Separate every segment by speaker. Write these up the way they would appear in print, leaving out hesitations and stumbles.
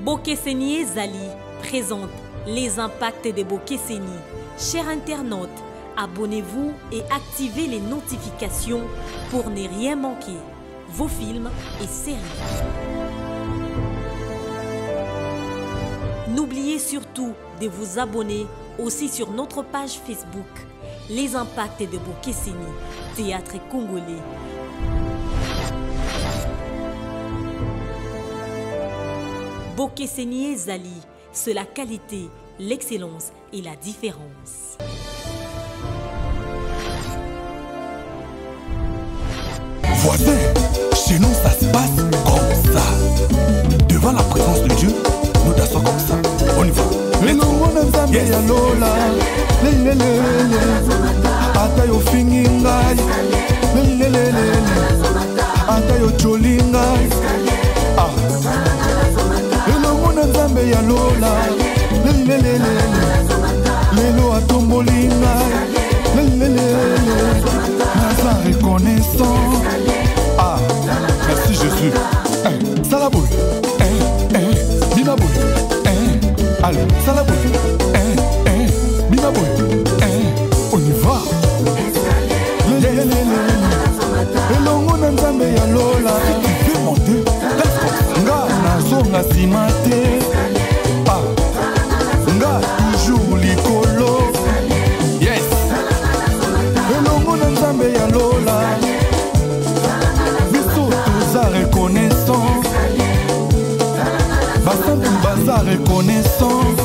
Speaker 1: Bokeseni Ezali présente les impacts de Bokeseni. Chers internautes, abonnez-vous et activez les notifications pour ne rien manquer. Vos films et séries. N'oubliez surtout de vous abonner aussi sur notre page Facebook, Les Impacts de Bokeseni, théâtre congolais. Bokeseni Ezali, c'est la qualité, l'excellence et la différence.
Speaker 2: Voisin, chez nous ça se passe comme ça. Devant la présence de Dieu, nous dansons comme ça. On y va. Yes. Reconnaissant. Ah, merci Jésus. Salaboul. Binaboul. Allez, Salaboul. Binaboul. On y va. Elongo na nzambe ya lola. Tu veux monter? Nga nazonga simate. Ah, nga toujours likolo. Yes. Elongo na nzambe ya lola. Biso toza reconnaissant. Basantu baza reconnaissant.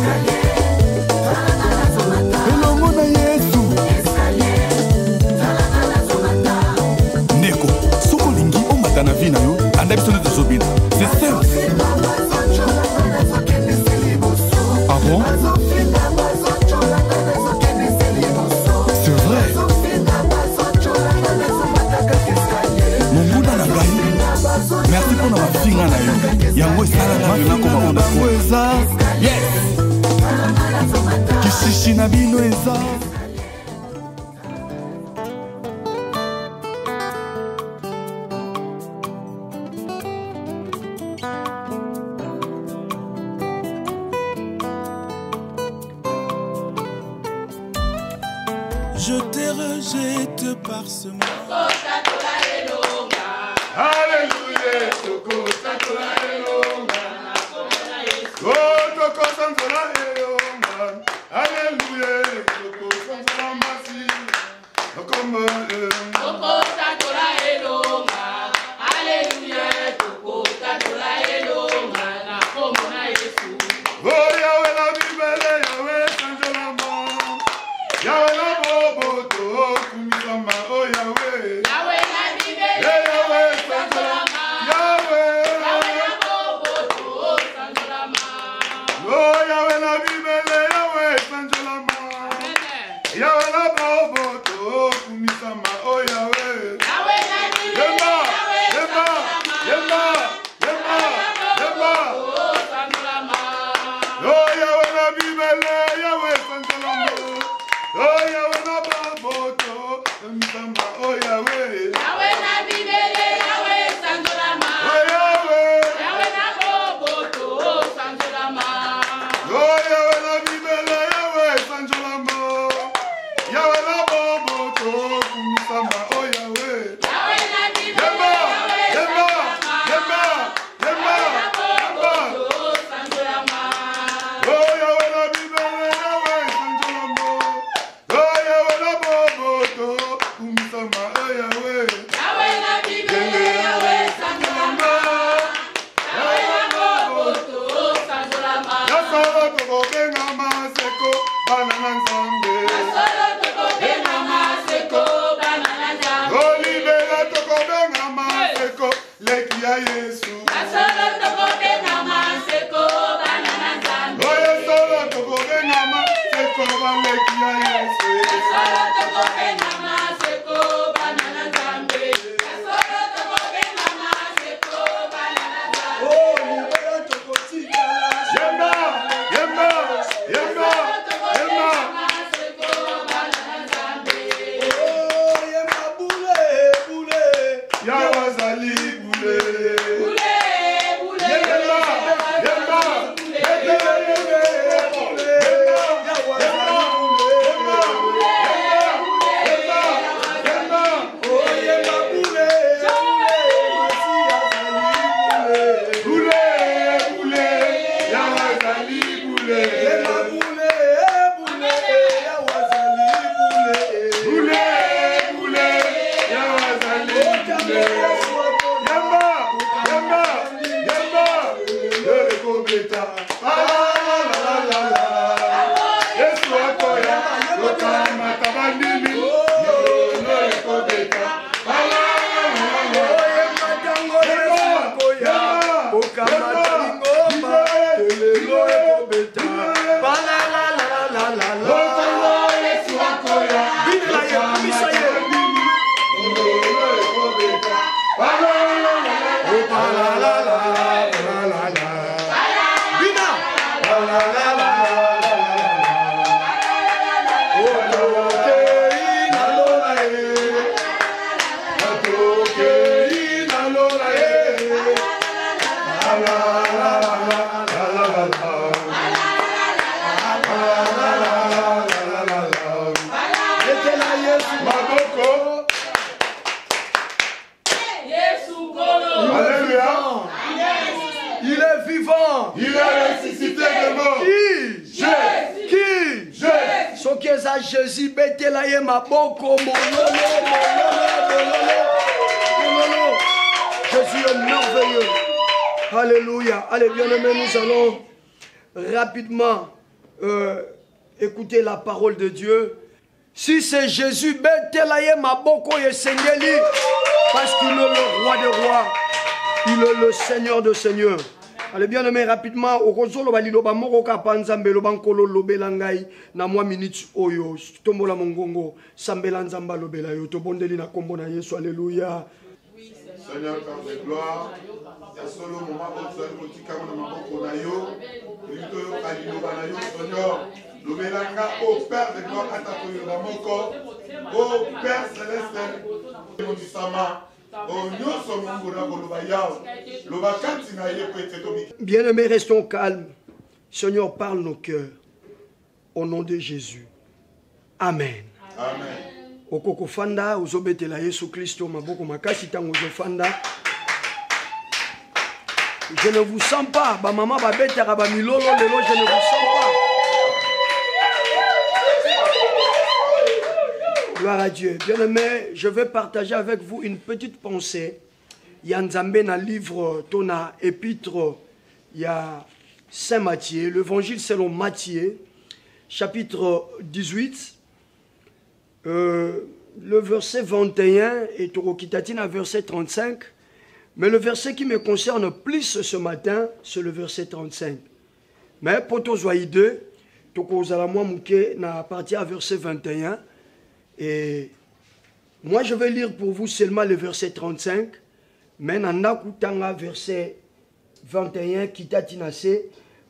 Speaker 2: Elongo na Yesu. Neko, soko lingi omata na vi na yo, anda biso nde tozobina. C'est simple. Ah bon? C'est vrai. Monguna na ngai. Merci pour na finga na yo. Yango esala na yo na koma onda kweza. Yes. Kishishi na bino eza.
Speaker 3: Je te rejette par ce monde.
Speaker 4: Alléluia, Tokosa Tola Elonga. Oh, Tokosa Tola Elonga. Alléluia, Tokosa Tola Masi.
Speaker 5: Tokosa Tola Elonga. Alléluia, Tokosa Tola Elonga. Na komona Yesu.
Speaker 4: Oh, Yahweh la Bible, Yahweh Sanjolama. Yahweh la Boboto, Kumisama, oh Yahweh.
Speaker 5: Yahweh la Bible,
Speaker 4: Yahweh Sanjolama. Yahweh la
Speaker 5: Boboto, Sanjolama.
Speaker 4: Oh, Yahweh la Bible, Yahweh Sanjolama. Yahweh la Boboto, Kumisama, oh Yahweh.
Speaker 5: Yahweh la Bible,
Speaker 4: Yemba, Yemba, Yemba, Yemba, Yemba.
Speaker 5: Sanjolama.
Speaker 4: Oh, Yahweh la Bible, Yahweh Sanjolama. Oh, Yahweh la Boboto, Kumisama, oh Yahweh.
Speaker 5: Yahweh la Bible, Yahweh Sanjolama.
Speaker 4: Oh, Yahweh.
Speaker 5: Yahweh la Boboto, Sanjolama.
Speaker 4: Oh, Yahweh la Bible, Yahweh Sanjolama. Yahweh la Boboto, Kumisama, oh Yahweh.
Speaker 5: Yahweh la Bible,
Speaker 4: Yemba,
Speaker 5: Yahweh
Speaker 4: Yemba,
Speaker 5: Sanjolama.
Speaker 4: Yemba, Yemba, Yemba.
Speaker 5: Boboto, Sanjolama.
Speaker 4: Oh, Yahweh la Bible, Yahweh Sanjolama. Oh, Yahweh la Boboto, Kumisama, oh Yahweh.
Speaker 5: Yahweh la Bible, Yahweh Sanjolama. Yahweh la Boboto, Sanjolama.
Speaker 4: Yasala tokobenga maseko, banana nzambe.
Speaker 5: Solo tokobenga maseko, banana nzambe.
Speaker 4: Olibela tokobenga maseko, leki ya Yesu.
Speaker 5: Solo tokobenga maseko, banana nzambe.
Speaker 4: Oye solo tokobenga maseko, baleki ya Yesu.
Speaker 5: Solo tokobenga maseko, banana nzambe. Solo tokobenga maseko, banana nzambe.
Speaker 4: Yemba, yemba, yemba, yemba.
Speaker 5: Maseko, banana nzambe.
Speaker 4: Yawazali bule.
Speaker 5: Bule,
Speaker 6: Jésus betela ye maboko mololo. Jésus est merveilleux. Alléluia. Allez, bien-aimés, nous allons rapidement écouter la parole de Dieu. Si c'est Jésus betela ye maboko ye sengeli, parce qu'il est le roi des rois, il est le Seigneur de seigneurs. Allez, bien aimé, rapidement, au Rosolo Baliloba Moroka Panzambe, Lobankolo Lobelangai, na moi minutes Oyo, Tombola Mongongo, Sambelanzamba Lobela, Tobondeli na Kombona Yesu, Alléluia.
Speaker 4: Seigneur, Père de gloire, Seigneur, au Père de gloire, au Père céleste,
Speaker 6: bien-aimés, restons calmes. Seigneur, parle nos cœurs. Au nom de Jésus. Amen.
Speaker 4: Amen.
Speaker 6: Okoko fanda, uzobetela Yesu Christo, maboko makasi tango fanda. Je ne vous sens pas. Ba maman ba betara ba milolo lelo, je ne vous sens pas. Gloire à Dieu. Bien-aimé, je vais partager avec vous une petite pensée. Il y a Nzambe dans le livre, Tona épître, il y a Saint Matthieu, l'évangile selon Matthieu, chapitre 18, le verset 21 et Torokitatina, verset 35. Mais le verset qui me concerne plus ce matin, c'est le verset 35. Mais pour tous les deux, à partir du verset 21. Et moi, je vais lire pour vous seulement le verset 35, mais dans le verset 21, Kitatinase,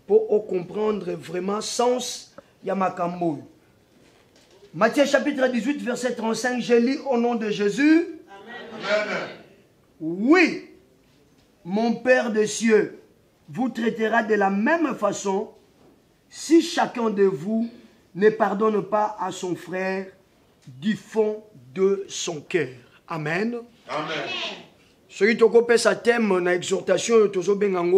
Speaker 6: pour comprendre vraiment le sens Yamakambo. Matthieu chapitre 18, verset 35, je lis au nom de Jésus.
Speaker 4: Amen.
Speaker 6: Oui, mon Père des cieux vous traitera de la même façon si chacun de vous ne pardonne pas à son frère du fond de son cœur. Amen.
Speaker 4: Amen.
Speaker 6: Celui qui a sa thème na exhortation,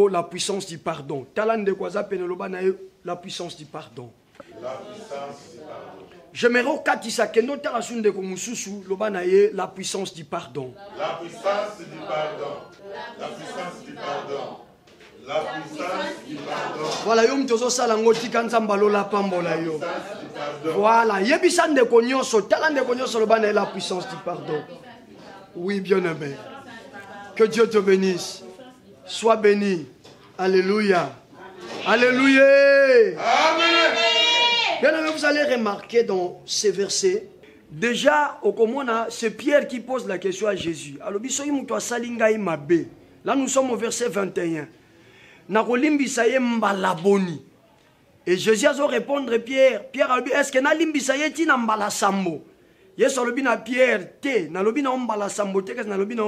Speaker 6: la puissance du pardon. Talande kwaza peneloba na la puissance du pardon.
Speaker 4: La puissance du pardon.
Speaker 6: J'aimerais katisa kendo tarasun de komususu loba na la puissance du pardon.
Speaker 4: La puissance du pardon. La puissance du pardon. La puissance du pardon.
Speaker 6: Voilà, yom tozo salango tikanzamba lola pambola yo. Voilà, yebisan de konyoso, talan de konyoso loba na la puissance du pardon. Oui, bien-aimé. Que Dieu te bénisse. Sois béni. Alléluia. Alléluia.
Speaker 4: Amen.
Speaker 6: Bien-aimé, vous allez remarquer dans ces versets, déjà, au Komona, c'est Pierre qui pose la question à Jésus. Alors, là, nous sommes au verset 21. Et Jésus a répondre Pierre. Pierre a dit, est-ce que na limbisaye ti na mbala sambo? Yes, alobi na Pierre te, na lobi na mbala sambo te, na lobi na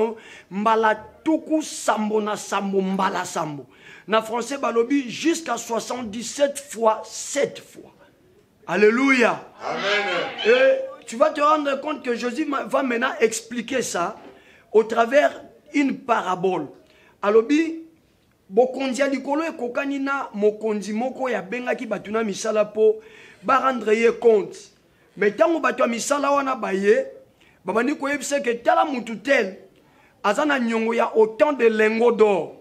Speaker 6: mbala tuku sambo na sambo mbala sambo. Na français balobi jusqu'à 77 fois 7 fois. Alléluia.
Speaker 4: Amen.
Speaker 6: Et tu vas te rendre compte que Jésus va maintenant expliquer ça au travers une parabole. Alobi bokonzi likolo ekokani na mokonzi moko ya benga ki batuna misala po ba rendre ye compte. Mais tango batwa misala wana baye babandi ko yebise ke tala mutu tel azana nyongo ya autant de lingots d'or.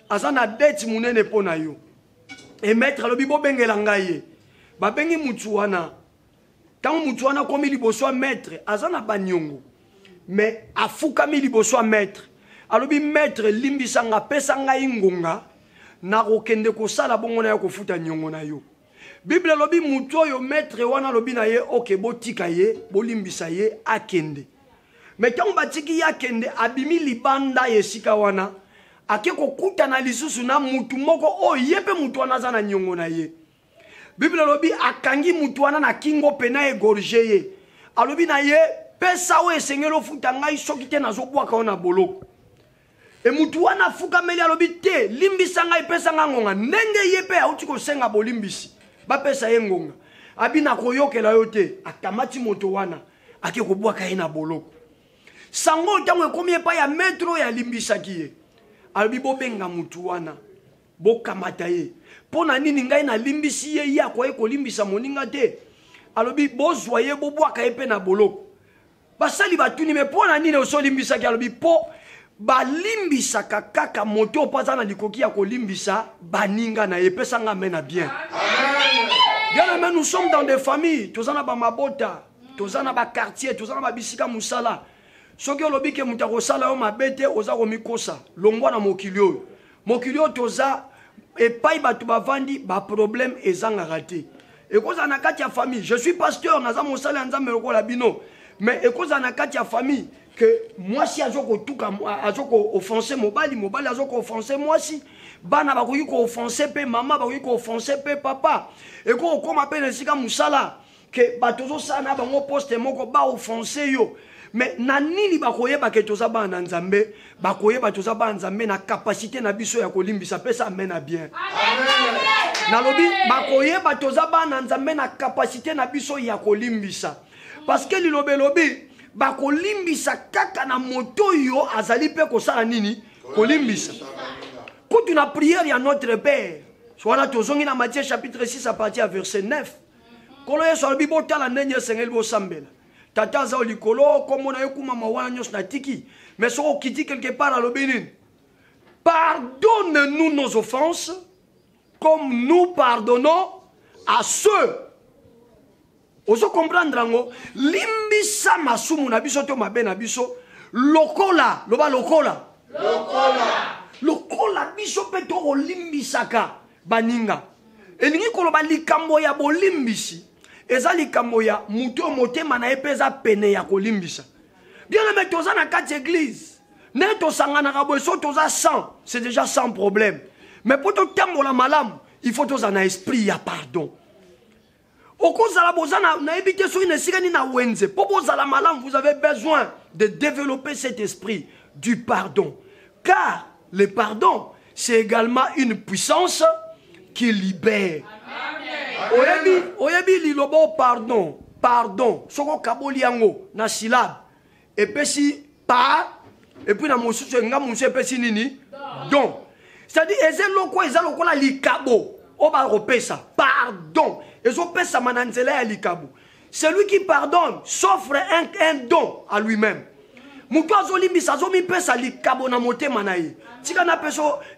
Speaker 6: Azana dette munene pona yo. Et maître alobi bo bengela ngai. Ba bengi mutu wana. Tant mutu wana komi liboso maître azana banyongo. Mais afukami liboso maître. Alobi maître limbisa nga pesa ngai ngonga na kokende kosala bongo na yo kofuta nyongo na yo. Bible alobi mutu oyo maître wana alobi na ye OK botika ye bolimbisa ye akende. Mais tant batiki akende abimi libanda yesika wana ake kokuta na lisusu na mutu moko o yepe mutu wana za na nyongo na ye. Bible alobi akangi mutu wana na kingo pena egorge ye. Alobi na ye pesa o esengelo futa ngai soki te nazobwaka ona boloko. E mutu wana fuka meli alobi te limbisa ngai pesa ngonga ndenge yepe auti ko senga bolimbisi ba pesa ye ngonga. Abina koyokela yo te akamati moto wana ake kobwaka ye na boloko. Sango tango ekomi epa ya metro ya limbisa kiye. Alobi bobenga mutu wana bokamata ye. Pona nini ngai na limbisi ye ya kwa eko limbisa moninga te. Alobi bozwa ye bobwaka ye pe na boloko. Basali batuni me pona nini oso limbisa ki alobi po balimbisa kaka moto paza na likoki ya kolimbisa baninga na ye pesa nga mena bien. Bien amen, nous sommes dans des familles, tozana ba mabota, tozana ba quartier, tozana ba bisika musala. Soki olobi ke muta kosala yo mabete oza komikosa longwa na mokilio. Mokilio toza epai batu bavandi ba problème ezanga raté. Ekoza na kati ya famille, je suis pasteur naza mosala nzambe lokola bino. Mais ekoza na kati ya famille que moi si azoko tuka azoko offenser mobali azoko offenser moi si bana bakoki ko offenser pe mama bakoki ko offenser pe papa eko koma pe nesika musala que batozo sana bango poste moko ba offenser yo. Mais na nini bakoyeba ke toza ba na nzambe bakoyeba toza ba nzambe na capacité na biso ya kolimbisa pesa amena bien. Amen. Nalobi bakoyeba toza ba na nzambe na capacité na biso ya kolimbisa. Parce que lilobelobi bakolimbisa kaka na moto yo azali pe kosala nini kolimbisa. Quand tu na prière ya notre Père, soit tozongi na Matthieu chapitre 6 à partir du verset 9. Kolo yeso alobi botala ndenge sengeli bosambela. Tata za olikolo komo na yokuma mawana nyos na tiki. Mais soko kiti quelque part alobi nini? Pardonne-nous nos offenses comme nous pardonnons à ceux. Ozo comprendre ngo limbisa masumu na biso to mabe na biso lokola loba lokola biso pe to limbisaka baninga elingi koloba likambo ya bolimbisi eza likambo ya muto motema na epeza pene ya kolimbisa bien aimé toza na kati église ne to sangana ka boso toza 100 c'est déjà sans problème mais pour to tambola malamu il faut toza na esprit ya pardon. Vous avez besoin de développer cet esprit du pardon. Car le pardon, c'est également une puissance qui libère. Oyebi lilobo pardon. Pardon. Soko kaboli yango na syllabe. Et puis si par. Et puis na mosusu nga mosusu et puis si nini. Don. C'est-à-dire ezelo la likabo. Oba repesa. Pardon. Celui qui pardonne s'offre un don à lui-même.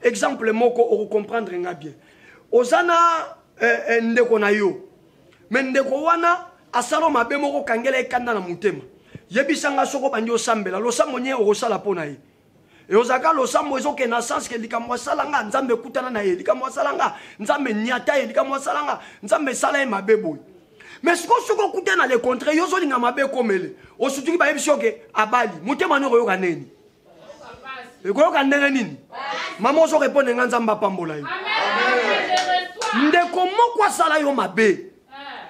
Speaker 6: Exemple moko o comprendre nga bien. Ozana ndeko na yo. Mais ndeko wana asalo mabe moko kangela ekanda na mutema. Yebisanga soko banjo sambela lo samonye o sala pona ye. Et ozaka lo sambo ezoke na sens ke likamwa salanga nzambe kutana na ye likamwa salanga nzambe nyata ye likamwa salanga nzambe sala ye mabebo. Mais ce qu'on se kutana na le contraire yo zo linga mabe komele osutuki ba yebishoke abali mutema no yoka neni e koyoka ndenge nini mama ozo répondre nga nzamba pambola yo amen ndeko moko sala yo mabe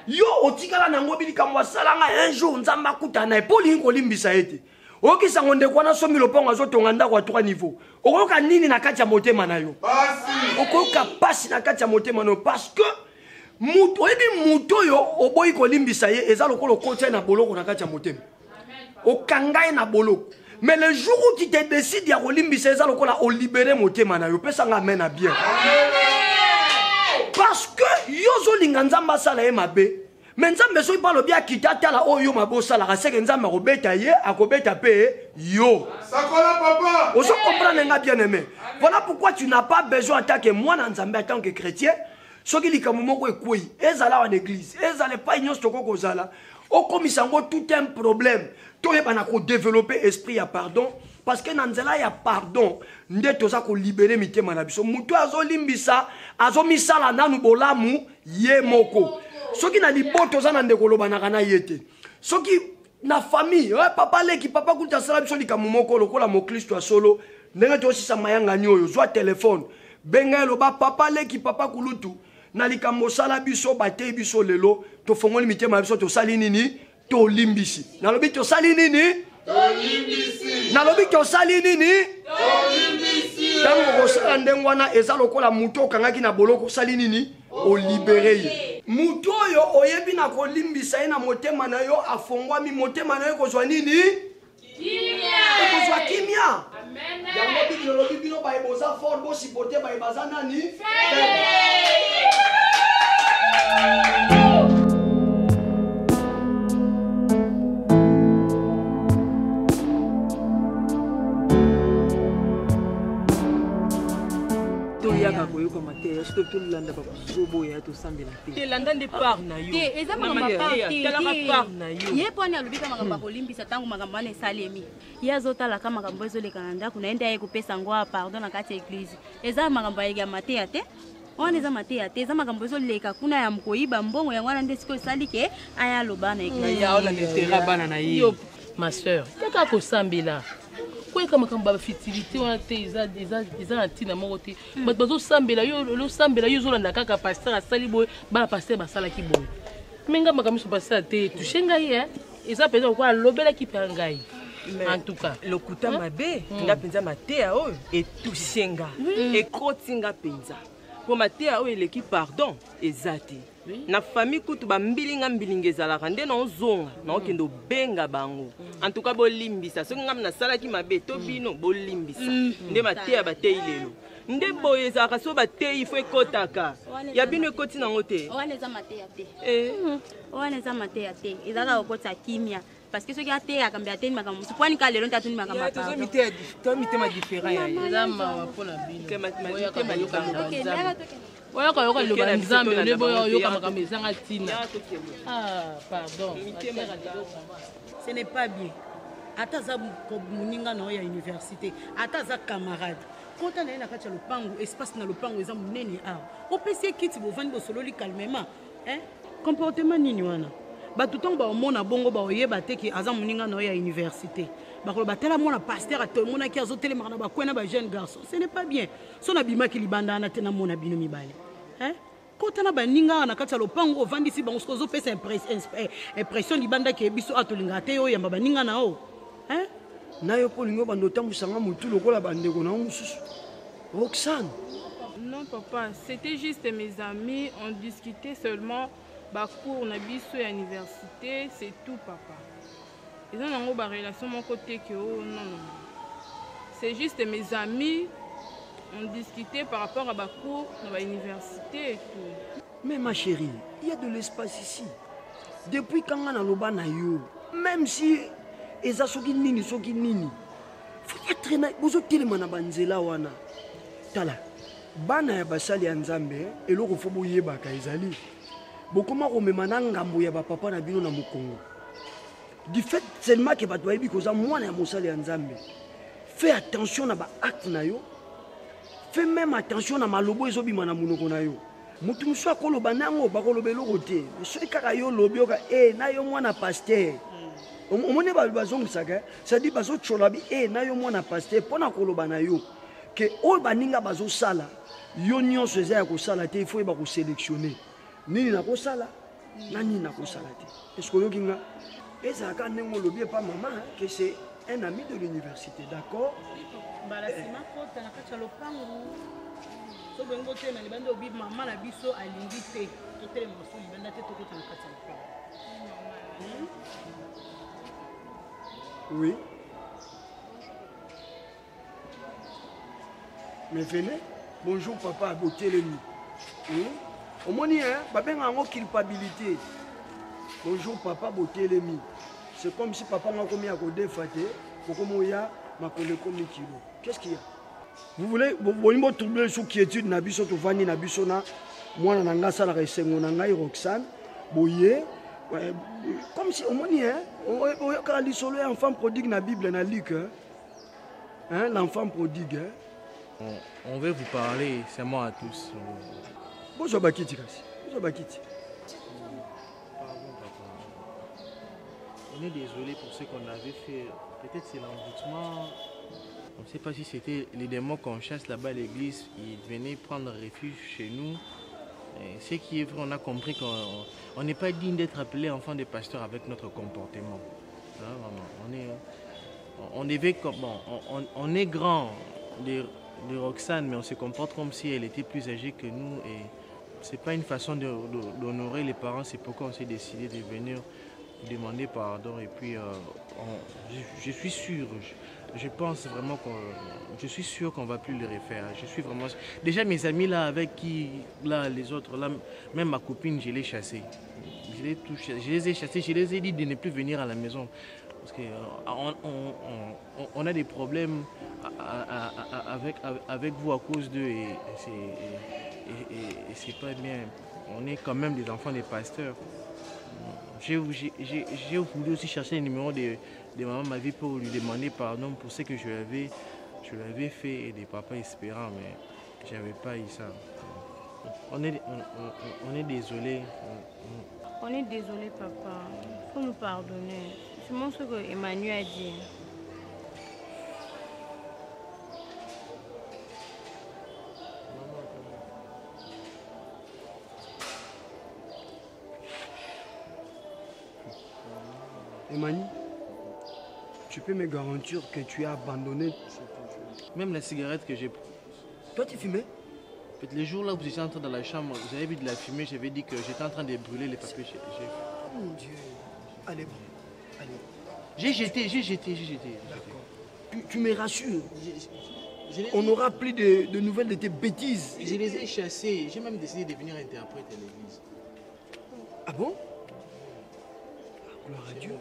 Speaker 6: yo otikala nango bilikamwa salanga un jour nzamba kutana e poli ngolimbisa ete oki sango ndeko na somi loponga zo tonga ndako à 3 niveaux okoka nini na kati ya motema na yo okoka pasi na kati ya motema no parce que muto ebi muto yo oboyi kolimbisa ye eza lokolo kotia na boloko na kati ya motema okangaye na boloko mais le jour où tu te décides ya kolimbisa eza lokola o libérer motema na yo pesa nga mena bien parce que yo zo linga nzamba sala ye mabe. Mais nzambe so ibalo bia kitata la oyo mabosa la raseke nzambe robeta ye akobeta pe yo.
Speaker 4: Sakola papa.
Speaker 6: Oso comprendre nga bien aimé. Voilà pourquoi tu n'as pas besoin en tant que moi nzambe en tant que chrétien, soki likambo moko ekwei ezala en église ezala pas nyonso toko kozala okomisa ngo tout un problème toyebana ko développer esprit ya pardon parce que na nzela ya pardon nde toza ko libérer mitema na biso mutu azolimbisa azomisala nanu bolamu ye moko soki na liboto za na ndeko lobanaka na yete soki na famille papa leki papa kuta sala biso likambo moko lokola mo Kristo solo ndenge tosisa mayanga nyoyo zwa téléphone benga loba papa leki papa kulutu na likambo sala biso batei biso lelo to fongoli mitema biso to sali nini to limbisi na lobi to sali nini to limbisi na lobi to sali nini to limbisi tango kosala ndengwana eza lokola muto kangaki na boloko sali nini o libéré muto yo oyebi na ko limbisa ina motema na yo afongwami motema na yo kozwa nini kimia kozwa kimia amen yango bino lobi bino ba eboza fort bo sipote ba ebaza nani
Speaker 7: toyaka koyoka mateya soki tolanda bakozoboya tosambela te landa nde part na yo
Speaker 8: eza makambo
Speaker 7: talaka part na yo
Speaker 8: ye mpo ani alobika makambo akolimbisa ntango makambo wana esalemi ye azotalaka makambo ezoleka na ndako na ye nde aye kopesa ngo pardon na kati ya eglize eza makambo ayega mateya te wana eza mateya te eza makambo ezoleka kuna ya mokoyiba mbongo yango wana nde sikoyo esali ke aya aloba na eglize
Speaker 7: aolandetera bana na ye
Speaker 9: yo ma sœur kaka kosambela kweka makambo bafitilité wana te eza na ntina moko te bato bazosambela yo ozolanda kaka paster asali boye bana paster basalaki boye menga makambo so paster te touche ngai eza mpenza kokola alobelaki mpe ngai en tout cas
Speaker 7: lokuta mabe nga mpenza mateya oyo etushe nga ekoti nga mpenza po mateya oyo eleki pardon eza te na famille kutu bambilinga mbilinga ezalaka nde naozonga naokende obenga bango en tout cas bolimbisa soki ngam nasalaki mabe to bino bolimbisa nde mateya bateyi lelo nde boye ezalaka so bateyi fo ekotaka ya bino ekoti nango te
Speaker 8: wana eza mateya te wana eza mateya te ezalaka kokotisa kimia parce que soki ateyaka mbe ateni makambo mosusu po ani ka lelo nte atuni makambo
Speaker 7: tomitema différent
Speaker 9: eza mawa mpona bino oyoka yoka loba nzambe ole boyo yoka makambo ezanga ntina pardon
Speaker 10: ce n'est pas bien ata aza moninga na oyo ya université ata aza camarade kota na ye na kati ya lopango espace na lopango eza monene awa opesi ekiti bovandi bosololi calmement comportement nini wana bato ntango baomona bongo baoyeba te ke aza moninga na oyo ya université bakoloba tala mwana paster atomonaki azotelemaka na bakwena ba jeune garçon ce n'est pas bien so nabimaki libanda wana te namona bino mibale kota na baninga na kati ya lopango ovandisi bango soki ozopesa impression libandaki biso atolingaka te oyamba baninga na o
Speaker 6: na yo mpo olingi obanda otambwisanga motu lokola bandeko na yo mosusu Roxane.
Speaker 11: Non papa, c'était juste mes amis, on discutait seulement cours na biso à l'université, c'est tout papa. Ils ont une relation mon côté que non. C'est juste mes amis, on discutait par rapport à cours à l'université et tout.
Speaker 6: Mais ma chérie, il y a de l'espace ici. Depuis quand on a loba na yo, même si eza soki nini, faut pas traîner, bozo telema na banzela wana. Tala, bana ya basali ya nzambe, eloko fo boyebaka ezali. Bokoma komema na ngambo ya papa na bino na mokongo. Du fait seulement que bato bayebi koza mwana ya mosali ya nzambe. Fais attention na ba acte na yo. Fais même attention na malobo ezobima na munoko na yo. Mutu musu akoloba nango bakoloba eloko te. Soki kaka yo lobi oka na yo mwana pasteur. Omone bazongisaka, c'est-à-dire bazotshola bi na yo mwana pasteur pona koloba na yo. Que oyo baninga bazosala yo nyonso eza ya kosala te il faut ba ko sélectionner. Nini na kosala na nini na kosala te. Est-ce que oyoki nga ezaka ndenge olobi pa maman que c'est un ami de l'université, d'accord?
Speaker 10: Balasima kota na kati ya lopango. So bengo te na libanda obi maman na biso alingi te. Totele maso libanda te tokota na kati ya lopango.
Speaker 6: Oui. Mais venez. Bonjour papa, botelemi. Au moni babenga ngo culpabilité. Bonjour papa, botelemi. C'est comme si papa m'a commis à côté faté, pour moya ma collègue comme kilo. Qu'est-ce qu'il y a? Vous voulez troubler sous quiétude na biso to vani na biso na mwana na nga salaka esengo na ngai Roxane boye comme si omoni oyokaka lisolo ya enfant prodigue na Bible na Luc hein, l'enfant prodigue
Speaker 12: on veut vous parler seulement à tous.
Speaker 6: Bonjour Bakiti kasi. Bonjour Bakiti.
Speaker 12: Pardon papa. On est désolé pour ce qu'on avait fait. Peut-être c'est l'envoûtement. On ne sait pas si c'était les démons qu'on chasse là-bas à l'église. Ils venaient prendre refuge chez nous. Et ce qui est vrai, on a compris qu'on n'est pas digne d'être appelé enfant de pasteur avec notre comportement. Hein, on est grand de Roxane, mais on se comporte comme si elle était plus âgée que nous. Et ce n'est pas une façon d'honorer les parents. C'est pourquoi on s'est décidé de venir demander pardon. Et puis, je suis sûr, je pense vraiment je suis sûr qu'on ne va plus le refaire. Je suis vraiment... Déjà, mes amis là, avec qui, là, les autres, là, même ma copine, je l'ai chassée. Je les ai chassés, je les ai dit de ne plus venir à la maison. Parce qu'on a des problèmes avec vous à cause d'eux et c'est pas bien. On est quand même des enfants des pasteurs. J'ai voulu aussi chercher le numéro de maman ma vie pour lui demander pardon pour ce que je l'avais fait et des papas espérants, mais je n'avais pas eu ça. On est désolé.
Speaker 8: On est désolé, papa. Il faut nous pardonner. C'est moi ce que Emmanuel a dit.
Speaker 6: Emmanuel, tu peux me garantir que tu as abandonné?
Speaker 12: Même la cigarette que j'ai...
Speaker 6: Toi, tu fumais?
Speaker 12: Les jours là où vous étiez entré dans la chambre, vous avez vu de la fumée, j'avais dit que j'étais en train de brûler les papiers.
Speaker 6: Oh mon Dieu. Allez, bon. Allez.
Speaker 12: J'ai jeté.
Speaker 6: D'accord. Tu me rassures. On n'aura plus de nouvelles de tes bêtises.
Speaker 12: Je les ai chassés. J'ai même décidé de venir interpréter à l'église.
Speaker 6: Ah bon? Gloire à Dieu.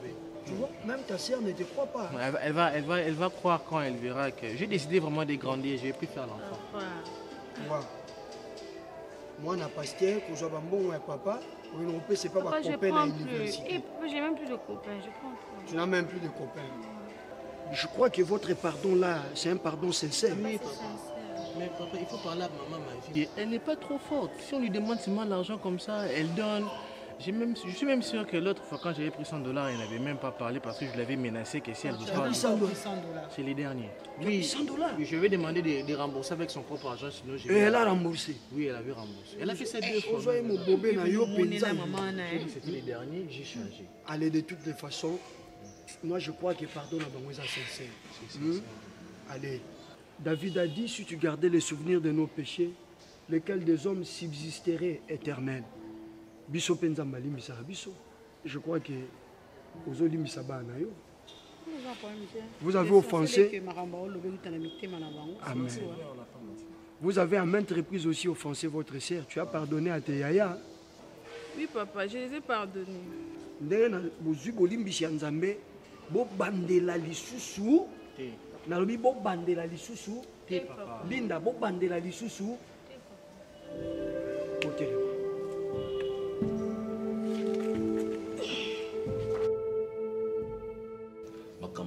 Speaker 6: Tu vois, même ta sœur ne te croit pas.
Speaker 12: Elle va croire quand elle verra que j'ai décidé vraiment de grandir. Je ne vais plus faire l'enfant.
Speaker 6: Moi, moi, na pasteur, que je vais bon papa, c'est pas ma copain à l'université.
Speaker 8: J'ai même plus de copains, je prends plus.
Speaker 6: Tu n'as même plus de copains. Je crois que votre pardon là, c'est un pardon sincère.
Speaker 12: Oui, papa. Mais papa, il faut parler à maman, ma fille. Elle n'est pas trop forte. Si on lui demande seulement l'argent comme ça, elle donne. Je suis même sûr que l'autre fois, quand j'avais pris $100, elle n'avait même pas parlé parce que je l'avais menacé que si elle vous parle. C'est les derniers.
Speaker 6: Oui, $100.
Speaker 12: Je vais demander de rembourser avec son propre argent, sinon je vais...
Speaker 6: Et elle a remboursé?
Speaker 12: Oui, elle avait remboursé. Elle a fait ça 2 fois. C'était les derniers, j'ai changé.
Speaker 6: Allez, de toutes les façons, moi je crois que pardon à Bangoisa sincère. Allez, David a dit, si tu gardais les souvenirs de nos péchés, lesquels des hommes subsisteraient éternels. Biso penza malimbisa biso. Je crois que aux olimbisa bana yo. Vous avez offensé. Amen. Vous avez à maintes reprises aussi offensé votre sœur. Tu as pardonné à tes yaya.
Speaker 11: Oui papa, je les ai pardonnés.
Speaker 6: Ndena bozui bolimbisa nzambe bo bandela lisusu. Nalobi bo bandela lisusu. Linda bo bandela lisusu. Hôtel.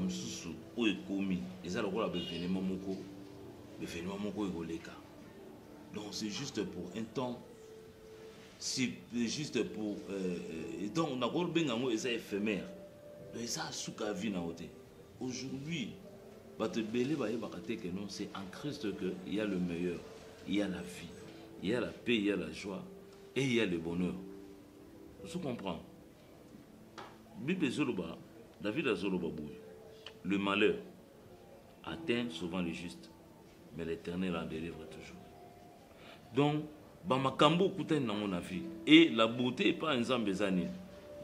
Speaker 13: Susu ou ekomi ils ont le événement moko egoleka. Donc c'est juste pour un temps, c'est juste pour donc on a gros bengango et c'est éphémère. Donc ça souka vie na ote. Aujourd'hui bato belé ba yebakate que non, c'est en Christ que il y a le meilleur, il y a la vie, il y a la paix, il y a la joie et il y a le bonheur. Vous comprenez? Bible Zoloba, David a Zoloba bouille. Le malheur atteint souvent le juste, mais l'Éternel en délivre toujours. Donc, Bamakambo Kouten dans mon avis, et la beauté n'est pas un zambezani.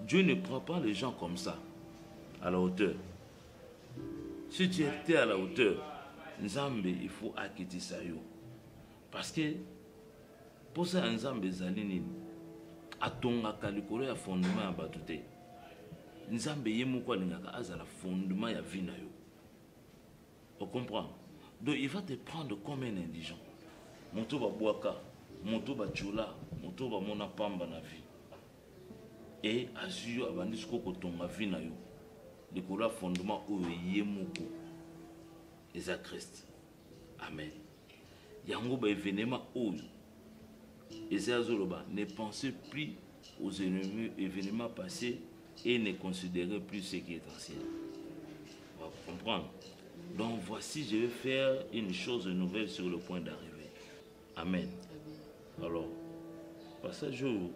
Speaker 13: Dieu ne prend pas les gens comme ça, à la hauteur. Si tu étais à la hauteur, Nzambe, il faut acquitter ça. Parce que, pour ça, un zambezani, à ton akalikoro ya fondement à batute. Nzambe yemoko alingaka azala fondement ya vie na yo. On comprend? Donc il va te prendre comme un indigent. Moto ba boaka, moto ba chola, moto bamona pamba na vie et azui abandi siko kotonga vie na yo likolo ya fondement oyo ye moko eza Christ. Amen. Yango ba événement oyo eza azoloba, ne pensez plus aux événements passés et ne considérez plus ce qui est ancien. On va comprendre. Donc voici, je vais faire une chose nouvelle sur le point d'arriver. Amen. Alors, passage où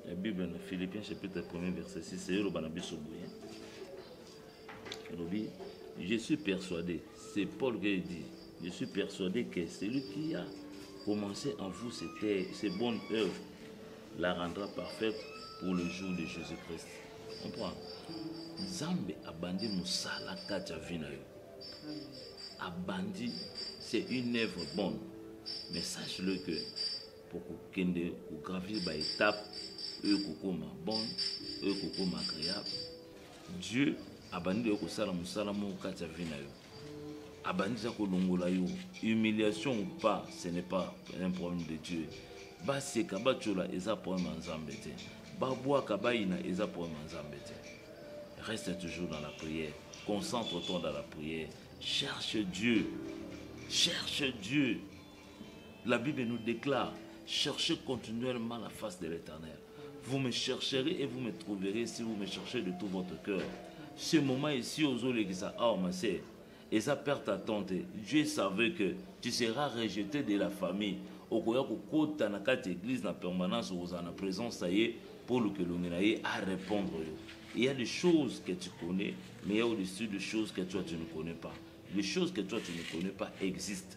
Speaker 13: la Bible, Philippiens chapitre 1 verset 6, c'est le Banabiso Bouyen. Je suis persuadé, c'est Paul qui dit, je suis persuadé que celui qui a commencé en vous ces bonnes œuvres la rendra parfaite pour le jour de Jésus-Christ. On comprend? Zambe abandi musala kacha vina yo. Abandi, c'est une œuvre bonne. Mais sache-le que pour que vous gravir par étapes, eux kokoma bonne, eux kokoma agréable. Dieu abandi yo kosala musala mo kacha vina yo. Abandi za kolongola yo. Humiliation ou pas, ce n'est pas un problème de Dieu. Ba se kabachola eza problème nzambe te. Ba boa kabaina eza problème nzambe te. Reste toujours dans la prière. Concentre-toi dans la prière. Cherche Dieu. Cherche Dieu. La Bible nous déclare, cherchez continuellement la face de l'Éternel. Vous me chercherez et vous me trouverez si vous me cherchez de tout votre cœur. Ce moment ici, aux Olegisa, oh ma sœur, et ça perd ta tante. Dieu savait que tu seras rejeté de la famille. Au Koya Kota na kati église na permanence aux en présence ça y est pour le que l'on ait à répondre. Il y a des choses que tu connais, mais il y a au-dessus des choses que toi tu ne connais pas. Les choses que toi tu ne connais pas existent.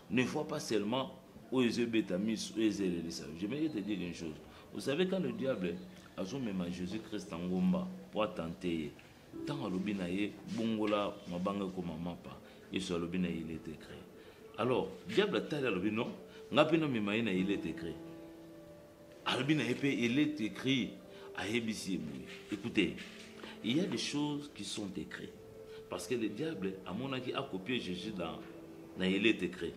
Speaker 13: Ne vois pas seulement où est Bétamis, où est Elisa. J'aimerais te dire une chose. Vous savez, quand le diable a même Jésus-Christ en Gomba pour tenter, tant à l'obinaye, bongola, ma bangue comme ma mapa, et sur l'obinaye il est écrit. Alors, diable a taillé à l'obinaye, non? Il est écrit. Il est écrit à Ebisi. Écoutez, il y a des choses qui sont écrites. Parce que le diable, à mon avis, a copié Jésus dans il est écrit.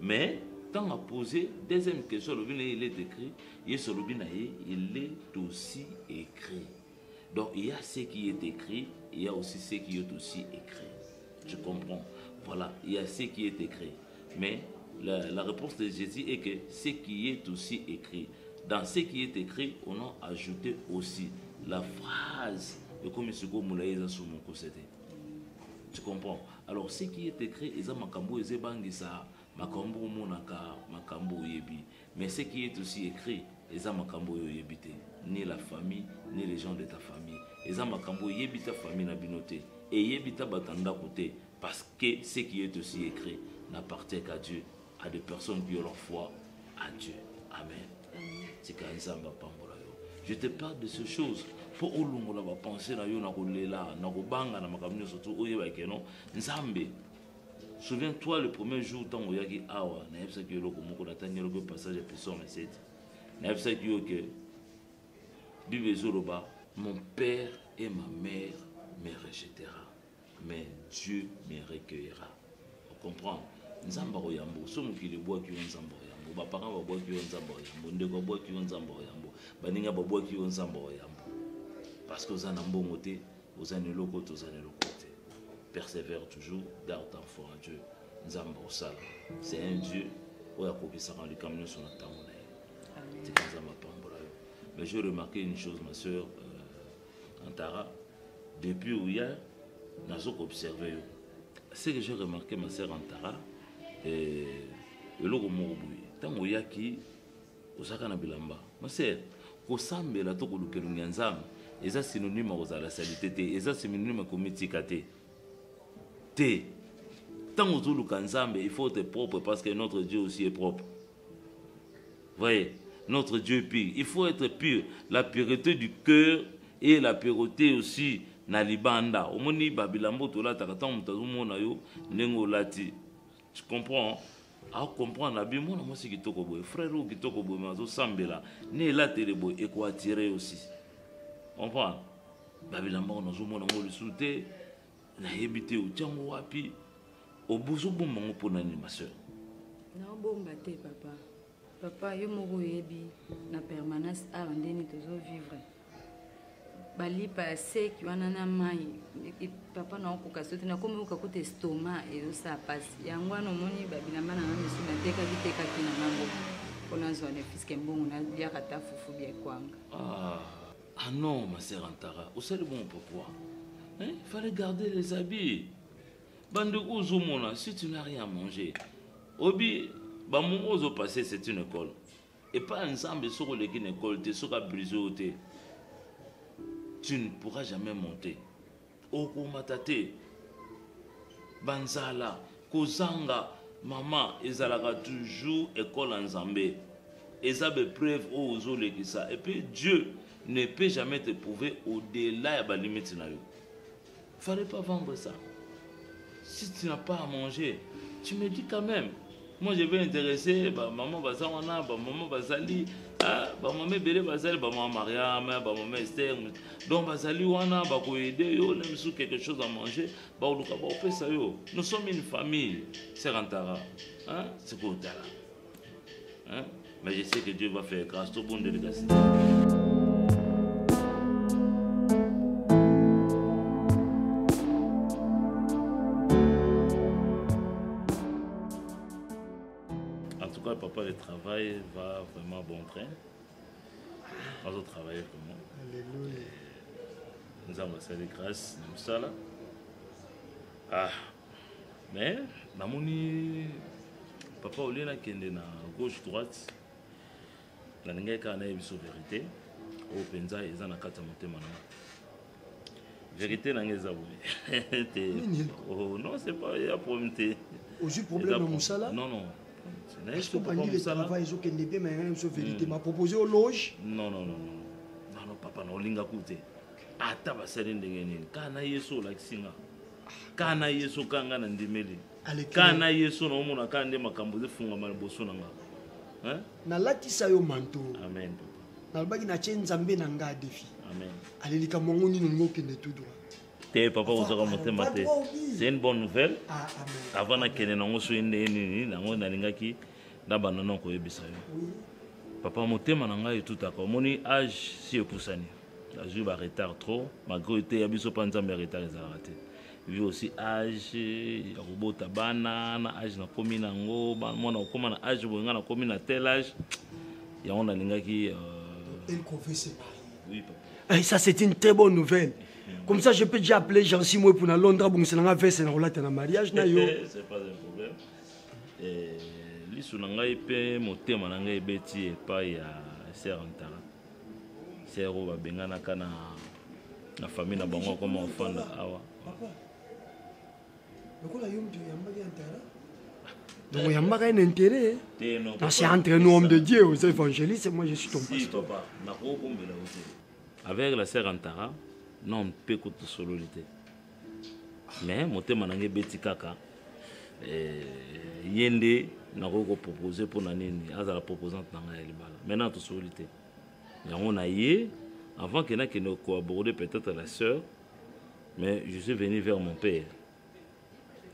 Speaker 13: Mais, tant à poser, deuxième question, il est écrit, il est aussi écrit. Donc, il y a ce qui est écrit, il y a aussi ce qui est aussi écrit. Je comprends. Voilà, il y a ce qui est écrit. Mais, la réponse de Jésus est que ce qui est aussi écrit. Dans ce qui est écrit, on a ajouté aussi la phrase de comme M. Moulaïza sur mon côté. Tu comprends? Alors, ce qui est écrit, ils ont makambo, ils ont makambo monaka, makambo yebi. Mais ce qui est aussi écrit, ils ont makambo yebite. Ni la famille, ni les gens de ta famille. Ils ont makambo yebita famille na binote. Et yebita batanda côté. Parce que ce qui est aussi écrit n'appartient qu'à Dieu. À des personnes qui ont leur foi à Dieu. Amen. C'est quand Nzamba pambola yo. Je te parle de ces choses. Pour olungo la va penser na yo na kolela, na kobanga na makamino surtout oye ba keno Nzambe. Souviens-toi le premier jour tant oyaki awa na yebisa ki loko moko na tangelo ko passage épisode 7. Na yebisa ki yo que Bible zoloba, mon père et ma mère me rejettera, mais Dieu me recueillera. On comprend? Nzamba oyambo somo ki le bois ki nzamba oyambo ba parents ba bois ki nzamba oyambo ndeko bois ki nzamba oyambo baninga ba bois ki nzamba oyambo parce que vous en ambongo te vous en eloko to za eloko te. Persévère toujours, garde ton foi à Dieu. Nzamba osala c'est un Dieu oya kokisa quand le camion sur notre temps. C'est comme ça ma pambola. Mais j'ai remarqué une chose ma sœur Antara depuis hier nazo observer ce que j'ai remarqué ma sœur Antara. Et le moko boye tango yaki osaka na bilamba ma sœur ko sambela to ko lukelu nyanzam eza synonyme à la salité te eza synonyme ko mitika te tango zo luka nzambe il faut être propre parce que notre Dieu aussi est propre. Voyez, notre Dieu est pur, il faut être pur, la pureté du cœur et la pureté aussi na libanda omoni babilambo to la takata mutazo mona yo nengo lati. Tu comprends? À comprendre la Bible, moi c'est qui toko boy, frère ou qui toko boy, mazo sambela, ne la télé boy, et quoi attirer aussi. On comprend? Babilamba on a zo mona mo le souté, na yebité ou tiango wapi, au bozo bon mango pour nani ma soeur.
Speaker 14: Non bon baté papa. Papa, yo moko yebi na permanence awa ndeni tozo vivre. Bali passé qui wana na mai papa na okoka sote na komi okakuta estomac ezosa pasi. Yango wana omoni babilamba na nga misu nateka kina nango mpona zwa ne fiske mbongo naliaka ata fufu bia ekwanga.
Speaker 13: Ah non, ma sœur Antara, vous savez bon pourquoi? Il fallait garder les habits. Bandeko Zomona, si tu n'as rien à manger, Obi, Bamomo passé c'est une école. Et pas ensemble sur une école, tu es brisé. Tu ne pourras jamais monter. Oko matate, Banzala, Kozanga, maman, ils allaient toujours école en Zambé. Ils avaient preuve aux ça. Et puis Dieu ne peut jamais te prouver au-delà de la limite. Il ne fallait pas vendre ça. Si tu n'as pas à manger, tu me dis quand même. Moi, je vais intéresser maman Bazawana, maman Bazali, maman Bélé Bazali, maman Mariam, maman Esther. Donc, Bazali Wana, Bako aider, yo, même si quelque chose à manger, nous sommes une famille, c'est Rantara. C'est quoi là? Mais je sais que Dieu va faire grâce au bon délégation. Papa, le travail va vraiment à bon train. On va travailler vraiment. Alléluia. Nous avons fait des grâces, nous sommes là. Ah, mais, namoni, papa, au lieu de na gauche-droite, la lingue est une vérité. Au Penza, ils ont un carte à monter maintenant. Vérité, n'a pas. Oh non, c'est pas un problème.
Speaker 6: Aujourd'hui, problème de Moussala?
Speaker 13: Non, non.
Speaker 6: Est-ce que tu le travail, ils ont bien, mais ils ont vérité. M'a proposé aux loges?
Speaker 13: Non, non, non. Non, non, papa, non, linga koute. Ata basali ndengeni. Kana yeso la kisinga. Kana yeso kanga na ndimeli. Kana yeso na omona kande makambo zefunga maliboso nanga. Hein? Na
Speaker 6: latisa yo manto.
Speaker 13: Amen.
Speaker 6: Na baki na tien Nzambe na nga défi.
Speaker 13: Amen.
Speaker 6: Allez lika mongo ni ngokende tout droit.
Speaker 13: Papa, c'est une bonne nouvelle. Avant de quitter nango soyende nango nalingaki na banana ko yebisa yo. Papa motema nanga tout d'accord. Moni âge si epusani. La joue va retard trop. Malgré été ya biso pa nzambe retard les raté. Vu aussi âge ya robota bana na âge na komi nango mona okoma na âge bonga na komi na tel âge. Ya on nalingaki
Speaker 6: elle confesse pas.
Speaker 13: Oui papa.
Speaker 6: Ça c'est une très bonne nouvelle. Comme ça, je peux déjà appeler Jean-Simon pour Londres pour que je fasse un mariage.
Speaker 13: C'est pas un problème. L'issunanga est motema nanga ebeti epai ya sœur Antara. Sœur oba bengana kana na famille na bango comme enfant awa.
Speaker 6: Papa. Lokola yom tu yambaki Antara. Donc yambaka un intérêt. C'est entre nous hommes de Dieu aux évangélistes et moi je suis ton pasteur.
Speaker 13: Si papa, na ko kombela aussi. Avec la sœur Antara, non, on peut que tu sololité. Mais mon thème est beti kaka. Yende n'a pas proposé pour nanini. Aza la proposante n'a pas libala. Maintenant tu sololité. Et on a yé avant qu'il n'ait nous collaboré peut-être la sœur. Mais je suis venu vers mon père.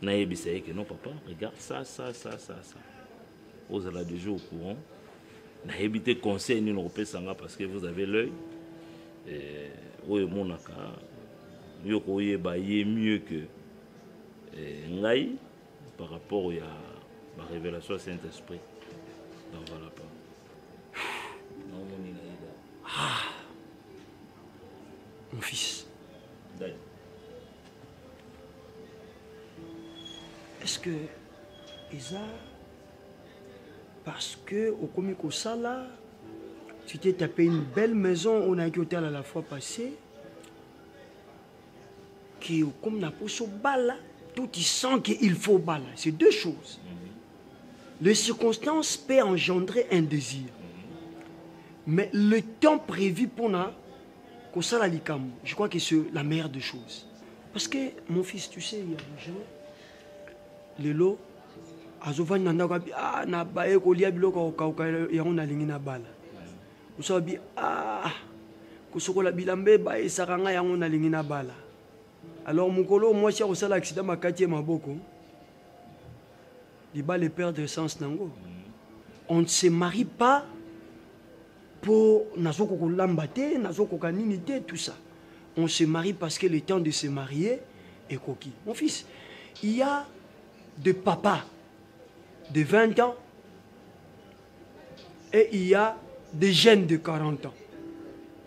Speaker 13: N'a pas que non papa, regarde ça. Vous allez déjà au courant. N'a pas évité conseil ni nous sanga parce que vous avez l'œil. Oui, mon aka, yoko yeba yé mieux que ngai par rapport à la révélation du Saint-Esprit. Donc voilà pas.
Speaker 6: Mon fils. Est-ce que Isa, parce que au Komiko Sala, tu t'es tapé une belle maison, on a un hôtel à la fois passé, qui comme n'a pas ce bal, tout il sent qu'il faut bal. C'est deux choses. Les circonstances peuvent engendrer un désir. Mais le temps prévu pour nous, je crois que c'est la meilleure des choses. Parce que, mon fils, tu sais, il y a des gens, les lots, Azovan Nanda, na bae kolia biloko kauka yango lingi na bala. Usabi kusokola bilambe ba esaranga yango na lingi na bala. Alors mukolo moi si osala accident makati maboko. Li ba le perdre sens nango. on ne se marie pas pour nazoko lambate, nazoko kaninité, tout ça. On se marie parce que le temps de se marier est coquille. Mon fils, il y a des papas de 20 ans et il y a des jeunes de 40 ans.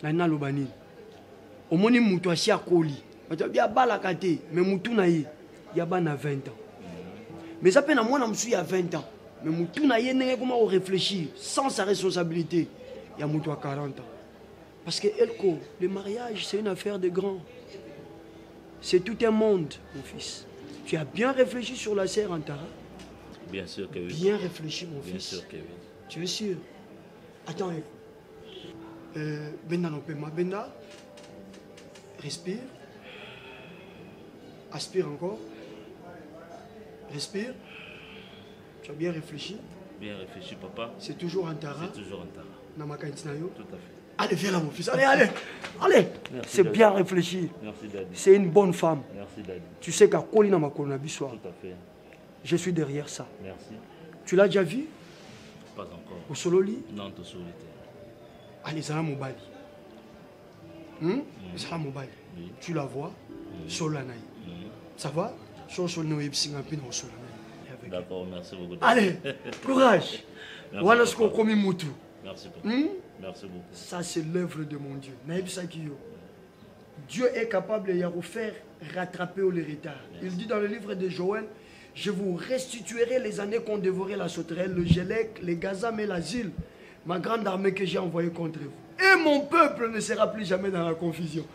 Speaker 6: Nana Lobani. Au moni mutu asi akoli. Il y a bala kate, mais mutu na ye, il y a bana 20 ans. Mais ça peine à moi, je suis à 20 ans. Mais mutu na ye, comment réfléchir sans sa responsabilité. Il y a mutu à 40 ans. Parce que Elko, le mariage, c'est une affaire de grands. C'est tout un monde, mon fils. Tu as bien réfléchi sur la sœur Antara?
Speaker 13: Bien sûr que oui.
Speaker 6: Bien réfléchi, mon
Speaker 13: bien
Speaker 6: fils.
Speaker 13: Bien sûr que oui.
Speaker 6: Tu es sûr? Attends, Benda non paiement. Benda, respire. Aspire encore. Respire. Tu as bien réfléchi?
Speaker 13: Bien réfléchi, papa.
Speaker 6: C'est toujours Antara?
Speaker 13: C'est toujours Antara.
Speaker 6: Namaka Intinayo?
Speaker 13: Tout à fait.
Speaker 6: Allez, viens là, mon fils. Allez, allez. Allez. C'est bien réfléchi.
Speaker 13: Merci, Daddy.
Speaker 6: C'est une bonne femme.
Speaker 13: Merci, Daddy.
Speaker 6: Tu sais qu'à Kolina Makonabi soir.
Speaker 13: Tout à fait.
Speaker 6: Je suis derrière ça.
Speaker 13: Merci.
Speaker 6: Tu l'as déjà vu?
Speaker 13: Pas encore.
Speaker 6: Au Sololi?
Speaker 13: Non, au Sololi.
Speaker 6: Allez, Zala Mobali. Zala Mobali. Tu la vois? Solanaï. Ça va?
Speaker 13: D'accord, merci beaucoup.
Speaker 6: Allez, courage. Voilà ce qu'on commet Moutou.
Speaker 13: Merci beaucoup. Merci beaucoup.
Speaker 6: Ça, c'est l'œuvre de mon Dieu. Dieu est capable de faire rattraper les retards. Il dit dans le livre de Joël, je vous restituerai les années qu'ont dévoré la sauterelle, le gélec, les gazam et l'asile, ma grande armée que j'ai envoyée contre vous. Et mon peuple ne sera plus jamais dans la confusion.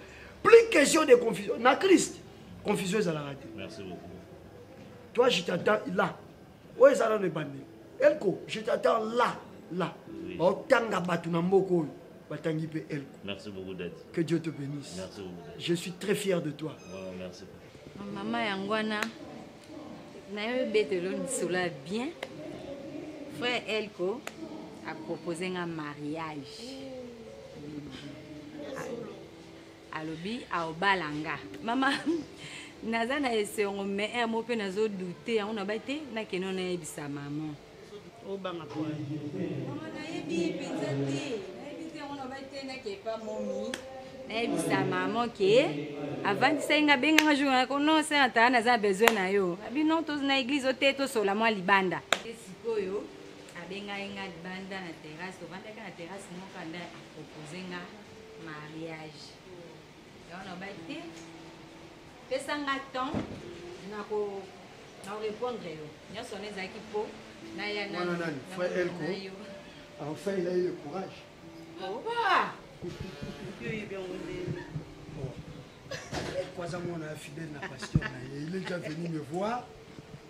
Speaker 6: Plus question de confusion. Na Christ, confusion, ça l'a raté.
Speaker 13: Merci beaucoup.
Speaker 6: Toi, je t'attends là. Où est ça le bandit? Elko, je t'attends là. Là.
Speaker 13: Merci beaucoup d'être.
Speaker 6: Que Dieu te bénisse.
Speaker 13: Merci beaucoup.
Speaker 6: Je suis très fier de toi.
Speaker 13: Ouais, merci.
Speaker 14: Maman Yangwana, je bien. Frère Elko a proposé un mariage. Alobi a Obalanga. Maman, nazana esengo me un mot pe nazo douter on a baité na kenon na ebisa maman.
Speaker 10: Obanga kwa.
Speaker 14: Maman na yebi penzati. Na yebi on a baité na ke pas momi. Na ebisa maman ke avant senga benga jour ko non c'est ata na za besoin na yo. Abi non tous na église oteto sola moi libanda. Sikoyo abenga inga libanda na terrasse, ovanda ka na terrasse mo kanda a proposer nga mariage. On a baité. Pesanga temps na répondre yo. Nya sonné zaki po na ya na.
Speaker 6: Non, frère Elko. Enfin, il a eu le courage.
Speaker 14: Oh bah.
Speaker 10: Yo est bien
Speaker 6: On a fidèle na pasteur. Il est déjà venu me voir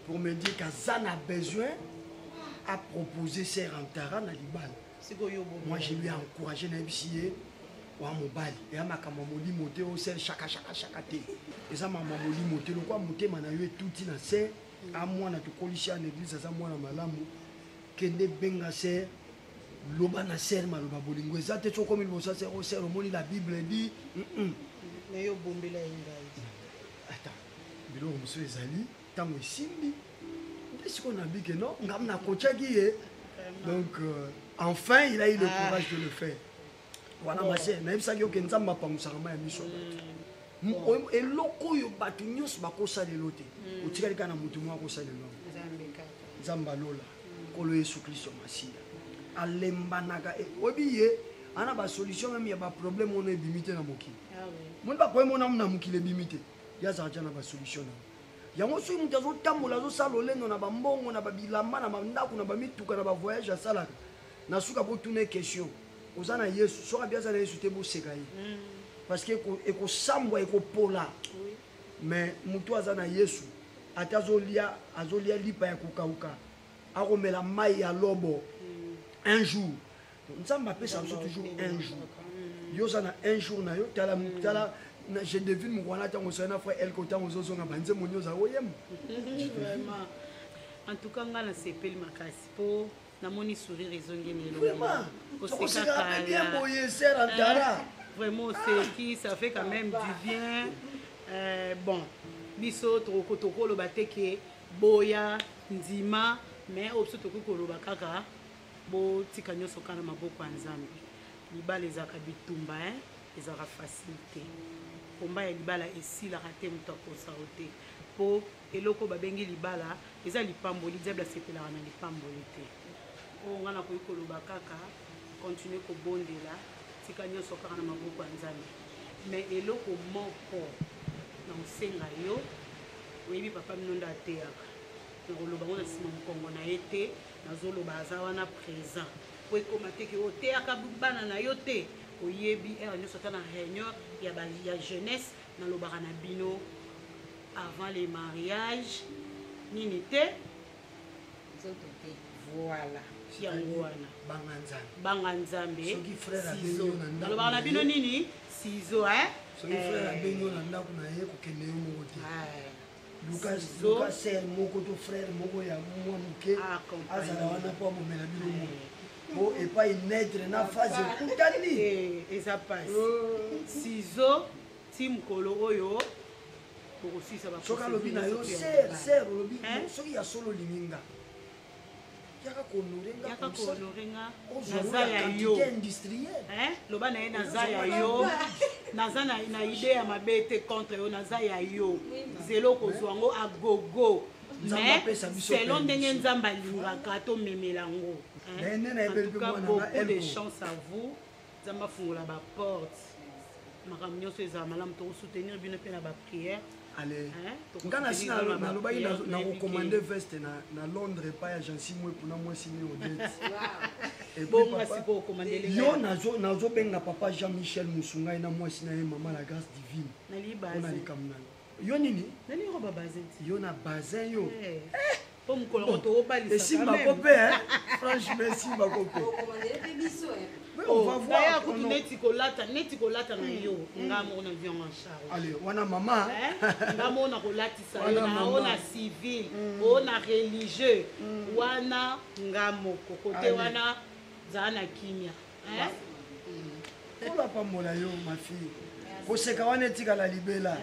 Speaker 6: pour me dire qu'Azan a besoin à proposer Sœur Antara na libala. Moi, je lui ai encouragé na bisie. Wa mobali ya makama moli moté au sel chaka te eza mama moli moté le quoi moté mana yo tuti na se a mwana to kolisia na église za mwana malamu kende benga se loba na ser maloba bolingo eza te toko mili bosa ser au ser moni la bible dit
Speaker 10: mais yo bombela ingai
Speaker 6: attends bilo monsieur ezali tango esimbi ndesi ko na bike non ngam na kochaki ye donc enfin il a eu le courage de le faire. Voilà ma sœur, même ça yo kenzamba pa musakama ya miso bato. Eloko yo bato nyos bakosa lelote. Otikali kana mutu mwa kosa lelo. Nzamba lola. Kolo Yesu Kristo Masia. Alembanaka obiye ana ba solution même ya ba problème on ebimite na mokili. Mon ba ko mona na mokili ebimite. Ya za jana ba solution. Yango so mutu azo tambola zo sala olendo na ba mbongo na ba bilamba na ba ndako na ba mituka na ba voyage asalaka. Na suka bo tune question. Ozana Yesu soka biaza na Yesu te bo sekayi parce que eko sambwa eko pola mais mutu azana Yesu atazolia azolia lipa ya kukauka akomela mai ya lobo un jour nzamba pesa toujours un jour yo zana un jour na yo tala je devine mwana tango sona frère El Kota ozozo nga banze monyoza oyem
Speaker 10: vraiment en tout cas ngana sepeli makasi po namoni sourire ezongi melo vraiment c'est qui ça fait quand même du bien bon biso toko lo bateke boya ndima mais opso toko koloba kaka botika nyonso kaka na maboko ya nzambe. Libala ezalaka bitumba ezalaka facilité. Komba ya libala esilaka te moto akosao te. Po eloko babengi libala eza lipamboli, diable asepelaka na lipamboli te. O nga nakoki koloba kaka continue kobondela tika nyonso kaka na maboko ya nzambe. Mais eloko moko na osenga yo oyebi papa minonda ateyaka nakoloba ngo na nsima mokongo na ye te nazoloba aza wana présent po ekoma te ke oteyaka bana na yo te oyebi ere nyonso ata na réunion ya jeunesse nalobaka na bino avant les mariages nini te voilà yango wana banga nzambe nalobaka na bino nini sizo
Speaker 6: soki frère abengi yo na ndako na ye kokende yo moko te luka ser moko to frère moko ya mwa moke azala wana mpo amomela bino moko po epai netre na phase ekutani
Speaker 10: eza pasi sizo ti mokolo oyo bokosisa
Speaker 6: soki alobi na yo ser olobi soki ya solo liminga yaka konorenga
Speaker 10: naza ya yo loba na ye naza ya yo naza na ide ya mabe te contre yo naza ya yo zelo kozwa yango agogo mais selon ndenge nzambe alingaka tomemela yango en tout cas beaucoup de chance à vous nzambe afungola baporte makambo nyonso ezala malamu tokosoutenir bino mpe na bapriere
Speaker 6: nga nasi nalobaki nakokomande veste na londres epai ya jansi mwe mpona mwasi ne odete yo nazobenga papa jean michel mosungai na mwasi na ye mama la grâce divine mpona likambo na yo nini yo na bazin yo esimbako mpe franchement esimbako mpe
Speaker 10: neti kolata na yo nga moko na vion en charge.
Speaker 6: Allez, wana mama
Speaker 10: nga moko na kolatisa yo na ona civil ona religieux wana nga moko kote wana zala na kimia
Speaker 6: kola pambola yo ma fille koseka wana etikala libela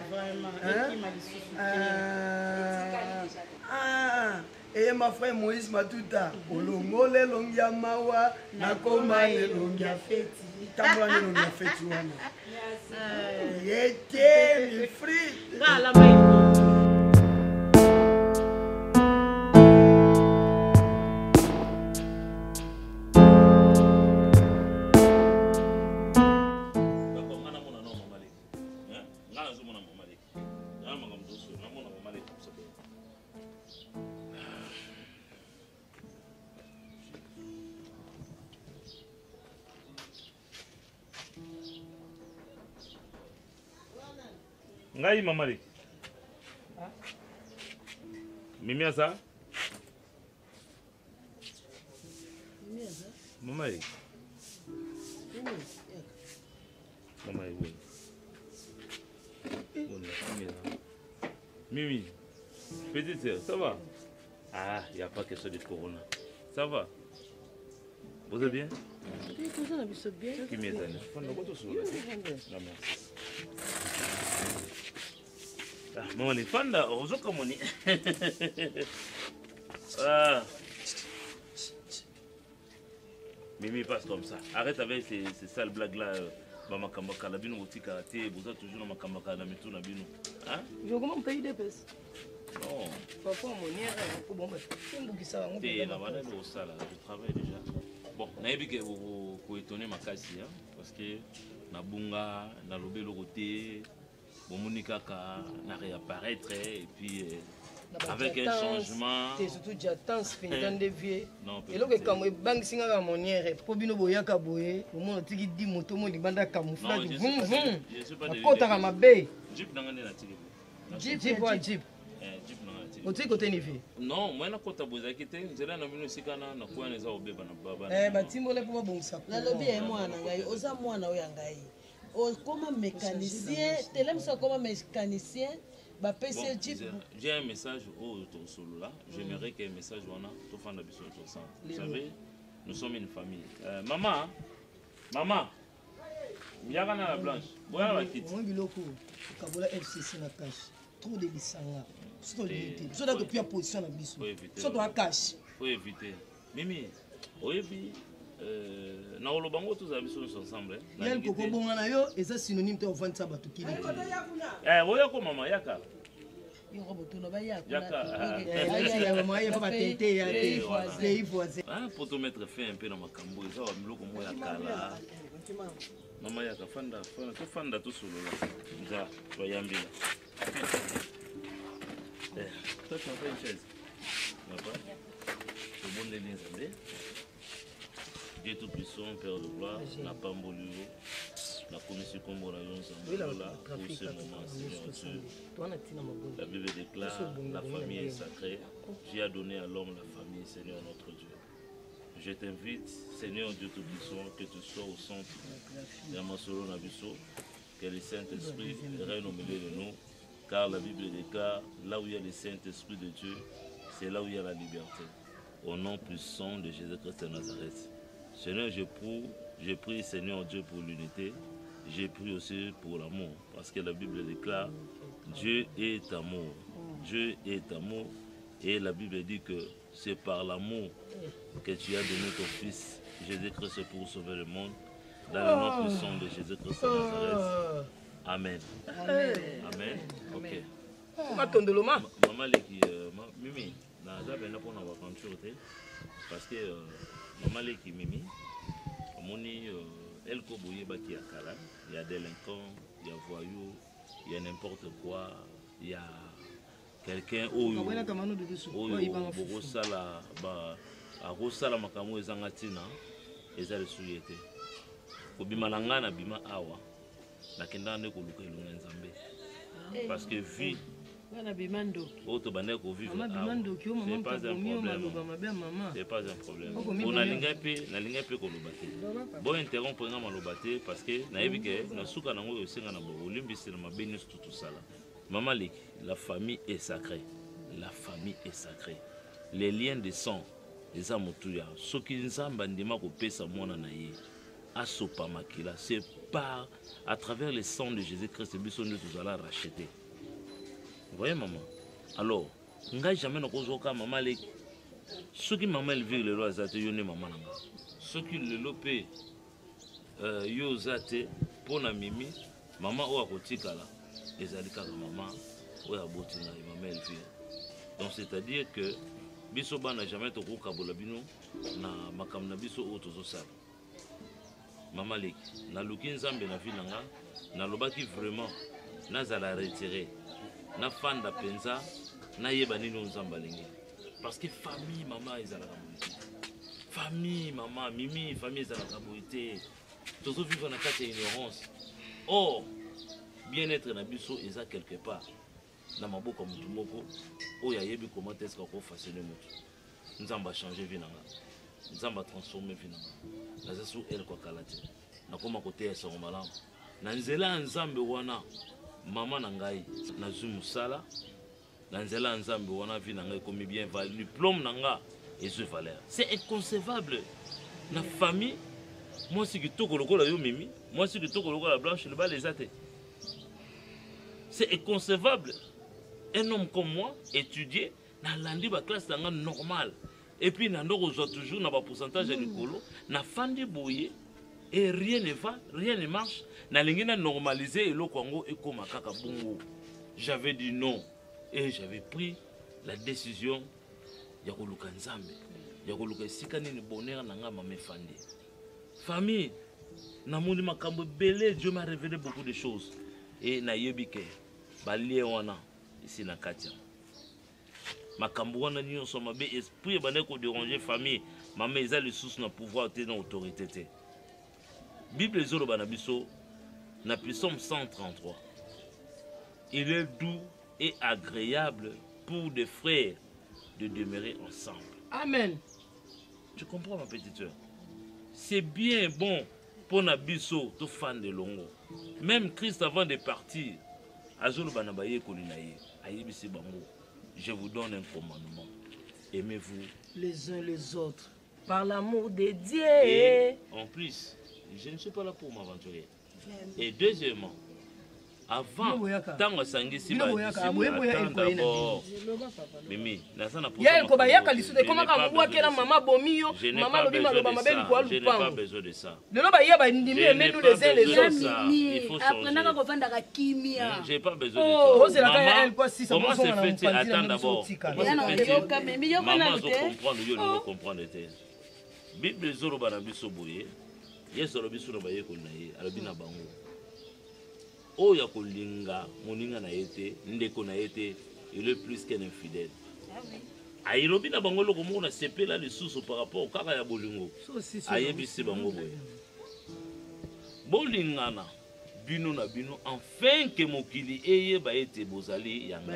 Speaker 6: eyemba frère Moïse Matuta olongola elongi ya mawa nakoma elongi ya feti tambola na elongi ya feti wana yete mi frite
Speaker 13: Ngai mamali. Mimi asa? Mamali. Mamali oui. Mimi. Petite sœur, ça va? Ah, il n'y a pas question de corona. Ça va? Vous êtes bien?
Speaker 9: Oui, vous êtes bien.
Speaker 13: Qui m'est allé? Non, merci. Maman les fans là, on se comme on est. Mimi passe comme ça. Arrête avec ces sales blagues là. Maman Kambaka la bino oti karaté, vous êtes toujours dans ma Kambaka na mitou na bino. Hein?
Speaker 9: Je comment payer des pièces?
Speaker 13: Non.
Speaker 9: Papa mon nière pour bon c'est un bouquet ça.
Speaker 13: Et la madame au ça là, je travaille déjà. Bon, na yebi que vous étonner ma kasi hein parce que na bunga, na lobelo côté bon Monica n'a réapparaître et puis avec un changement
Speaker 9: c'est surtout j'attends finissant de vieux et là que quand moi banque singa la monnière pour bino boyaka boye au moins tiki di moto mo libanda camouflage vum vum akota ka mabe
Speaker 13: jeep nangane na tiki
Speaker 9: jeep wa jeep
Speaker 13: jeep nangane tiki
Speaker 9: oti côté nivé
Speaker 13: non moi na kota bozaki te nzela na bino sikana na kwa neza obeba na baba
Speaker 9: batimbo le pour bongisa
Speaker 10: na lobi ya mwana ngai oza mwana oya ngai comme mécanicien, comme mécanicien,
Speaker 13: j'ai un message au solo là. J'aimerais qu'il y ait un message tout fan vous savez, nous sommes une famille. Maman, maman, il y a la blanche. Voilà la quitte.
Speaker 9: Moi, biloko, kabola FCC na cash. Trop de bisanga. C'est l'éviter. So da que position na biso. So doit cash.
Speaker 13: Faut éviter. Mimi, Oui, puis, na olobango tous amis sont ensemble.
Speaker 10: Il y a le coco bon na yo et ça synonyme de vendre ça bato kili.
Speaker 13: Voya ko mama yaka.
Speaker 10: Yo roboto na ba yaka.
Speaker 13: Yaka.
Speaker 10: Ya mama ya ba tete ya te voisin.
Speaker 13: Ah, pour te mettre fin un peu dans ma cambo, ça va me loko mo yakala. Mama yaka fanda tout solo là. Nza, soyambila. Toi tu as fait une chaise. D'accord? C'est bon de les Dieu Tout-Puissant, Père de gloire, n'a pas embolé, la commission comme on a eu ensemble là, pour ce moment, Seigneur Dieu. La Bible déclare, la famille est sacrée. Dieu a donné à l'homme la famille, Seigneur notre Dieu. Je t'invite, Seigneur Dieu Tout-Puissant, que tu sois au centre de Masolo Nabiso, que le Saint-Esprit règne au milieu de nous, car la Bible déclare, là où il y a le Saint-Esprit de Dieu, c'est là où il y a la liberté. Au nom puissant de Jésus-Christ de Nazareth. Seigneur, je prie, Seigneur Dieu, pour l'unité. Je prie aussi pour l'amour. Parce que la Bible déclare, Dieu est amour. Dieu est amour. Et la Bible dit que c'est par l'amour que tu as donné ton Fils, Jésus-Christ, pour sauver le monde. Dans le nom puissant de Jésus-Christ de Nazareth. Amen. Amen. Ok. Maman, Mimi, parce que maman leki Mimi, elle koboye baki ya kala, il y a délinquants, il y a voyous, il y a n'importe quoi, il y a quelqu'un bokosala akosala makambo ezanga ntina eza lisusu ye te kobima na ngai na bima awa nakendaka nde koluka elonga nzambe parce que vie oyo tobandaki kovivre c'est pas un problème nalingai mpe koloba te bointerrompre nga maloba te parce que nayebi ke na suka nango oyo osenga na olimbisela mabe nyonso tosala. Maman Leki, la famille est sacrée. La famille est sacrée. Les liens de sang, les amoutouya, ce qui nous a bandima ko pesa mona na ye, asopa makila, c'est par à travers le sang de Jésus-Christ que nous allons racheter. Vous voyez maman? Alors, on n'a jamais na kozoka maman Leki. Ce qui maman elle vit le roi zate yone maman nanga. Ce qui le lopé yo zate pour na mimi, maman o akotika là. Ezali kaka maman oyo aboti na maman Elvire. Donc c'est-à-dire que biso bana jamais tokokabola bino na makambo na biso oyo tozosala. Maman Leki naluki nzambe na vie nanga nalobaki vraiment nazala retiré na fanda penza nayeba nini nzambe alingi parce que famille maman ezalaka boye famille maman mimi famille ezalaka boye te tozovivre na kati ya ignorance. Or bien-être na biso eza quelque part na maboko ya mutu moko oyo ayebi comment est-ce qu'on façonne mutu. Nzamba changer vie nanga, nzamba transformer vie nanga. Naza su elle kwa kala te nakoma kote ya songo malamu na nzela nzambe wana mama na ngai nazwi musala na nzela nzambe wana vie nanga ekomi bien valeur diplôme nanga ezwi valeur. C'est inconcevable na famille moi si kitoko lokola yo mimi moi si kitoko lokola blanche le bal les athées. C'est inconcevable. Un homme comme moi, étudier, dans l'andi ba classe normale. Et puis, dans toujours dans pourcentage de l'écolo, na fandi boye, et rien ne va, rien ne marche. Na lingina normalisé et le Congo et comme kaka bongo. J'avais dit non. Et j'avais pris la décision ya koluka nzambe. Ya koluka sikani ni bonheur nanga mame fandi. Famille, na moni makambo belé, Dieu m'a révélé beaucoup de choses. Et na yebike balie wana ici na katia makambo wana nyonso mabe esprit bande ko déranger famille maman eza le sous na pouvoir te na autorité te. Bible ezolo bana biso na Psaume 133 il est doux et agréable pour des frères de demeurer ensemble. Amen. Tu comprends ma petite soeur? C'est bien bon pour na biso to fan de longo. Même Christ avant de partir, Azolo banabaye kolinaye, ayebisi bango. Je vous donne un commandement. Aimez-vous
Speaker 10: les uns les autres par l'amour de Dieu.
Speaker 13: Et en plus, je ne suis pas là pour m'aventurer. Et deuxièmement, avant tango sangisi ba Mimi nasana pour
Speaker 9: ya ko ba ya kalisude koma ka ngwa kela mama bomiyo mama lobi maloba mabeli kwa
Speaker 13: lupango. Je n'ai pas besoin de ça.
Speaker 9: Lelo ba ya ba ndimi emendu les uns les autres.
Speaker 14: Après naka ko vanda ka kimia.
Speaker 13: J'ai pas besoin de ça.
Speaker 9: Oh, c'est la caille elle quoi si ça
Speaker 13: comment se fait-il attends d'abord. Maman zo comprendre yo ne comprendre te. Bible zoro bana biso boye. Yeso lobi sura ba ye ko na ye alobi na bango. Oya kolinga moninga na yete ndeko na yete il est plus qu'un infidèle. Ah oui. Airobi na bango loko mona sepela le sous par rapport au kaka ya bolingo. Ayebisi bango boye. Bolingana bino na bino enfin que mokili eye ba ete bozali yanga.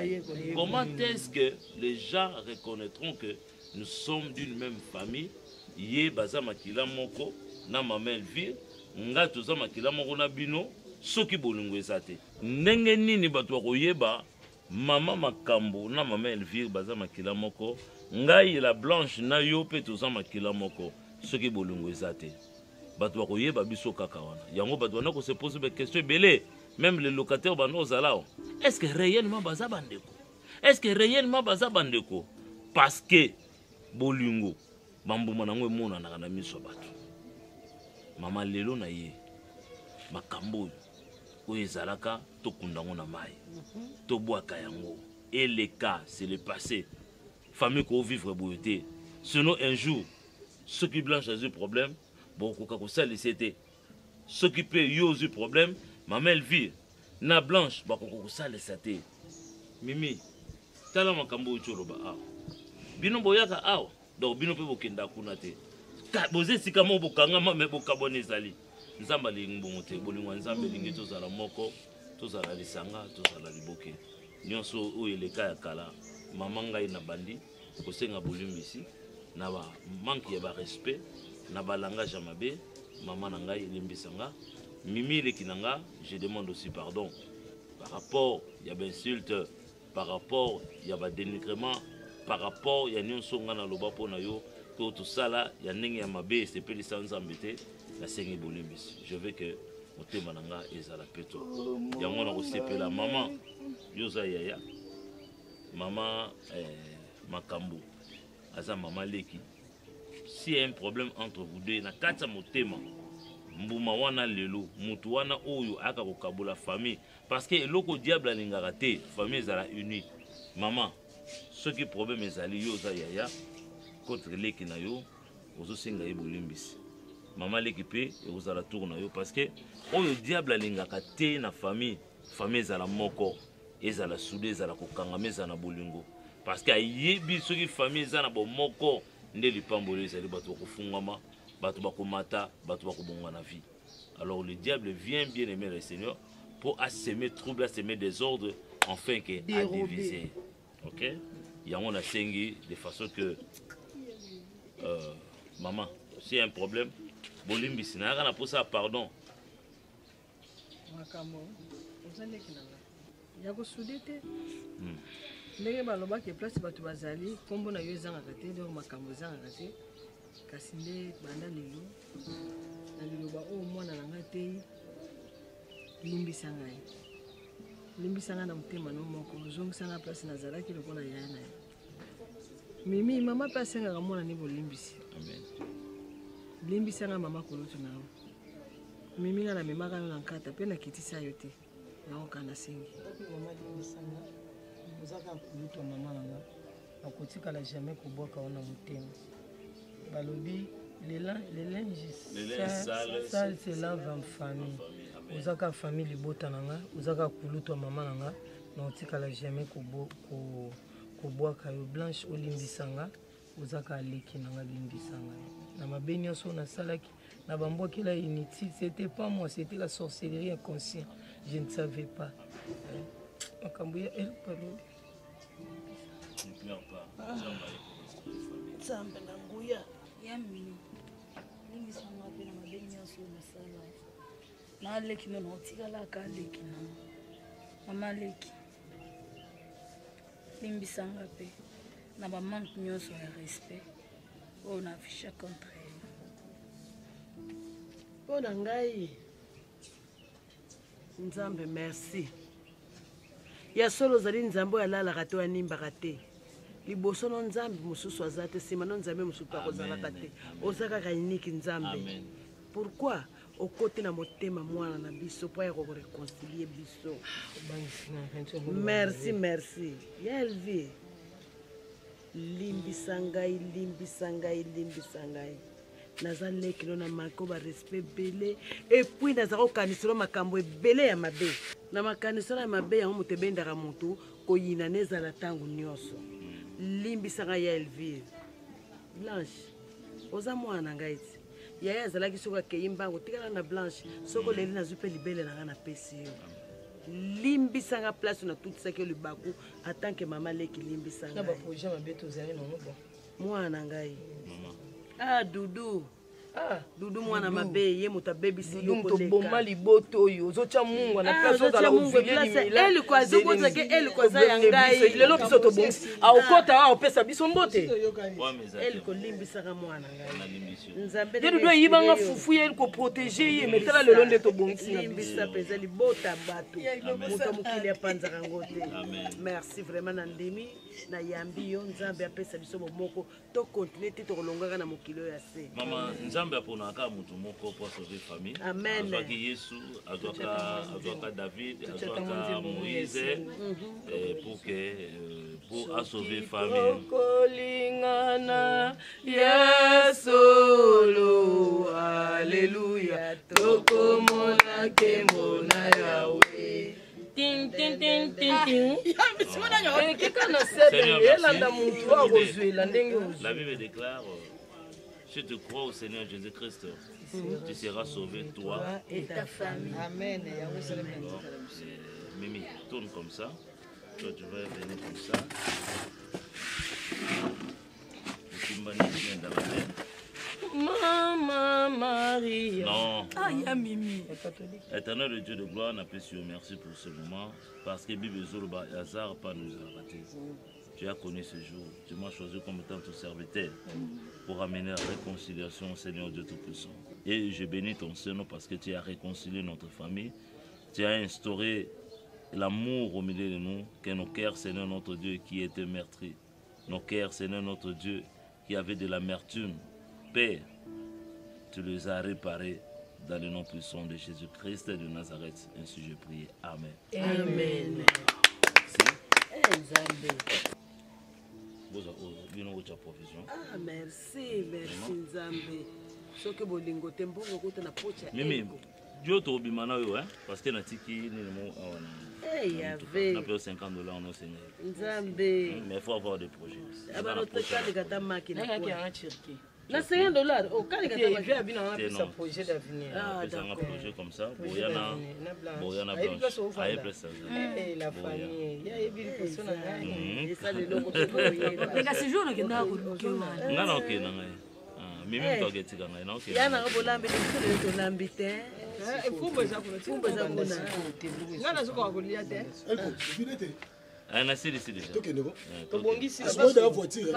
Speaker 13: Comment est-ce que les gens reconnaîtront que nous sommes d'une même famille? Ye baza makila moko na mama Elvire nga toza makila moko na bino. Soki bolingo ezate ndenge nini bato koyeba mama makambo na mama Elvire baza makila moko ngai la blanche na yo pe toza makila moko soki bolingo ezate bato koyeba biso kaka wana yango bato wana ko se pose des questions belé même les locataires bano zalao est-ce que réellement baza bandeko est-ce que réellement baza bandeko parce que bolingo bambuma nango emona na miso bato mama lelo na ye makambo ezalaka tokundango na mai tobwaka yango et le cas c'est le passé famille ko vivre boyote sinon un jour ceux qui blanche a eu problème bon ko ka ça c'était ceux qui peut yo eu problème maman Elvire na blanche ba ko ça c'était mimi tala makambo choroba a bino boyaka a donc bino pe bokenda kuna te ka boze sika mo bokanga ma me bokabone zali nzamba lingbongo te bolingwa nzambe lingi tozala moko tozala lisanga tozala liboke nyonso oyo eleka ya kala mama ngai na bandi kosenga bolimbisi na ba manque ya ba respect na ba langage ya mabe mama na ngai elimbisanga mimi lekinanga je demande aussi pardon par rapport ya ba insulte par rapport ya ba dénigrement par rapport ya nyonso nga na loba pona yo ko tout ça là ya ndenge ya mabe sepeli sans embêter la sengi bolimbisi je veux que motema nanga ezala peto yango na kosepela maman yoza yaya maman makambo aza maman leki si y a un problème entre vous deux na kata motema mbuma wana lelo mutu wana oyo aka kokabola famille parce que eloko diable alingaka te famille ezala unie maman soki problème ezali yoza yaya contre leki na yo ozosenga ye bolimbisi mama leki pe ekozala tour na yo parce que oyo diable alingaka te na famille ezala moko ezala soudé ezala kokangama ezala na bolingo parce que ayebi soki famille eza na bomoko nde lipambolo ezali bato bakofungama bato bakomata bato bakobonga na vie alors le diable vient bien aimer le Seigneur pour assemer trouble assemer désordre enfin que à diviser ok yango na sengi de façon que maman s'il y a un problème bolimbisi na yaka na posa pardon
Speaker 15: makambo ozaleki nanga ya kosude te ndenge balobaki place bato bazali kombo na yo ezangaka te ndenge makambo ezangaka te kasi nde banda lelo na liloba oyo mwana na ngai te limbisa ngai na motema no moko ozongisa ngai place nazalaki lokola yaya na yo mimi mama mpe asengaka mwana ne bolimbisi limbisa ngai mama koloto na yo mimi nga na memaka yo na nkata mpe nakitisa yo te naoka nasengi
Speaker 10: ozaka koluto mama nanga akotikala jamais kobwaka wana motema balobi le linge sale se lave en famille ozaka famille libota nanga ozaka koluto mama nanga na otikala jamais kobwaka yo blanche olimbisanga ozaka aleki nanga limbisanga na mabe nyonso nasalaki na bambwakela inutile c'était pas moi c'était la sorcellerie inconsciente je ne savais pas makambo ya el palobi
Speaker 15: nzambe na nguya
Speaker 8: ya mino limbisanga mpe na mabe nyonso nasala naleki no naotikalaka aleki na mama leki limbisanga mpe na bamanque nyonso ya respect oyo na affiche contre ye
Speaker 15: mpo na ngai nzambe merci
Speaker 10: ya solo ozali nzambe oyo alalaka te oyo animbaka te liboso no nzambe mosusu aza te nsima no nzambe mosusu akozalaka te oza kaka uniki nzambe pourquoi okoti na motema mwana na biso mpo ya koreconcilie biso merci ya elvie limbisa ngai naza lekilo na mako barespect ebele epuis naza kokaniselo makambo ebele ya mabe na makaniselo ya mabe yango moto ebendaka motu koyina nezala ntango nyonso limbisa ngai ya elvire blanche oza mwana na ngai ti yaya azalaki soki akei mbango tikala na blanche soki oleli nazwi mpe libele na ngai napesi yo limbisa nga place natutisaki yo libaku atanke mama leki limbisa mwana na ngai dudu dudu mwana mabe ye moto abebisi yo
Speaker 7: toboma liboto oyo ozotya mungwa na place ozala
Speaker 10: eliko azokozake eliko aza ya ngai
Speaker 7: lelo biso tobongisi aokota awa opesa biso mbote
Speaker 10: eliko limbisaka mwana ngai
Speaker 7: ye dudu eyibanga fufu ye eliko protege ye metala lelo nde tobongisi
Speaker 10: limbisa mpenza libota bato moto mokili apanzaka ngo te merci vraiment na ndimi nayambi yo nzambe apesa biso bomoko tokontinue te tokolongaka na mokili oyo ya se
Speaker 13: mama nzambe aponaka mutu moko po sauver famille azwaki yesu azwaka david azwaka moïse pour que pour asauver famille
Speaker 7: kolingana yasolo alleluya tokomona nkembo na yawe
Speaker 13: la Bible déclare si tu crois au Seigneur Jésus-Christ, tu seras sauvé, toi
Speaker 10: et ta famille. Amen.
Speaker 13: Mimi, tourne comme ça. Toi, tu vas venir comme ça. Le timbani vient dans la main.
Speaker 7: Maman Marie.
Speaker 13: Non.
Speaker 8: Ah, il y a Mimi.
Speaker 13: Éternel le Dieu de gloire, n'a pas su merci pour ce moment. Parce que Bible Zoroba hasard pas nous a raté. Tu as connu ce jour. Tu m'as choisi comme étant ton serviteur pour amener la réconciliation au Seigneur Dieu Tout-Puissant. Et je bénis ton Seigneur parce que tu as réconcilié notre famille. Tu as instauré l'amour au milieu de nous, que nos cœurs, Seigneur notre Dieu, qui étaient meurtris. Nos cœurs, Seigneur notre Dieu, qui avaient de l'amertume. Père, tu les as réparés dans le nom puissant de Jésus-Christ de Nazareth. Ainsi je prie. Amen.
Speaker 10: Amen. Ah, merci Nzambe. Soki bolingo te mbongo kuta na pocha.
Speaker 13: Mimi, Dieu to bimana yo parce que na tiki ni mo awana.
Speaker 10: Yave.
Speaker 13: On a payé $50 au Seigneur.
Speaker 10: Nzambe.
Speaker 13: Mais il faut avoir des projets.
Speaker 10: Abano te kali kata makina.
Speaker 7: Nanga ki en Turquie.
Speaker 10: Na $50. Oh, kali kata makina.
Speaker 7: Viens bina on a pris un projet d'avenir.
Speaker 13: Ah, un projet comme ça. Boyana blanche. Aïe plus.
Speaker 7: Eh la famille. Ya ebili persona ngai.
Speaker 10: Ça le logo to boye.
Speaker 8: Nga si jour ke na ko kiwa.
Speaker 13: Ngana okay na ngai. Mimi mtogeti kanga na okay.
Speaker 10: Yana ko lambi to lambi te.
Speaker 15: Fumbo za kuna. Ngana zuko kulia te.
Speaker 2: Elko, vinete.
Speaker 13: Ana siri.
Speaker 2: Tokendeko.
Speaker 7: Tobongisi.
Speaker 2: Asoda voiture.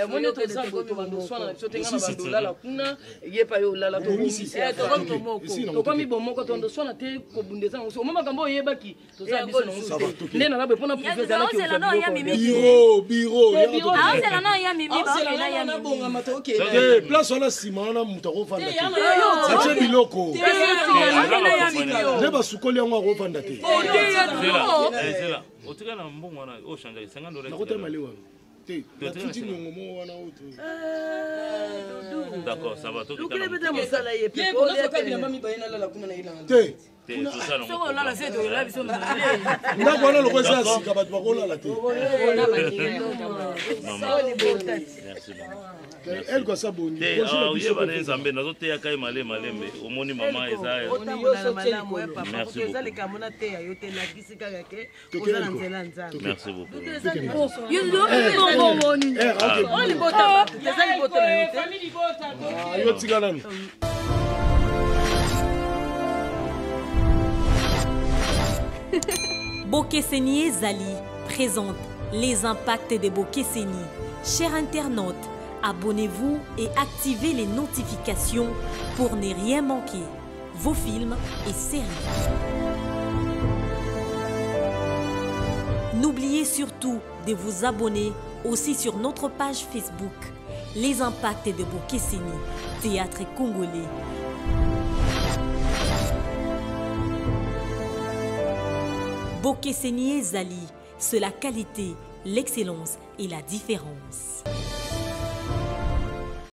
Speaker 7: Moni to zango to bando swana to tenga na bando lala kuna yepa yo lala to bongisi. To komi bomoko to ndo swana te ko bundeza ngo mama kambo yebaki to za biso no. Ndena na be pona professeur na ki.
Speaker 2: Bureau.
Speaker 8: Ah, c'est la non ya Mimi ba
Speaker 7: na ya na bonga mato okay.
Speaker 2: Place on a ciment na muta ko fanda te. C'est biloko. Neba sukoli yango ko fanda te.
Speaker 13: Là. Au total, on a changé $50. D'accord, ça va tout.
Speaker 2: Elle quoi ça bon.
Speaker 13: Merci beaucoup.
Speaker 1: Bokeseni Zali présente les impacts des Bokeseni. Chers internautes, abonnez-vous et activez les notifications pour ne rien manquer. Vos films et séries. N'oubliez surtout de vous abonner aussi sur notre page Facebook, Les Impacts de Bokeseni, Théâtre congolais. Bokeseni Ezali, c'est la qualité, l'excellence et la différence.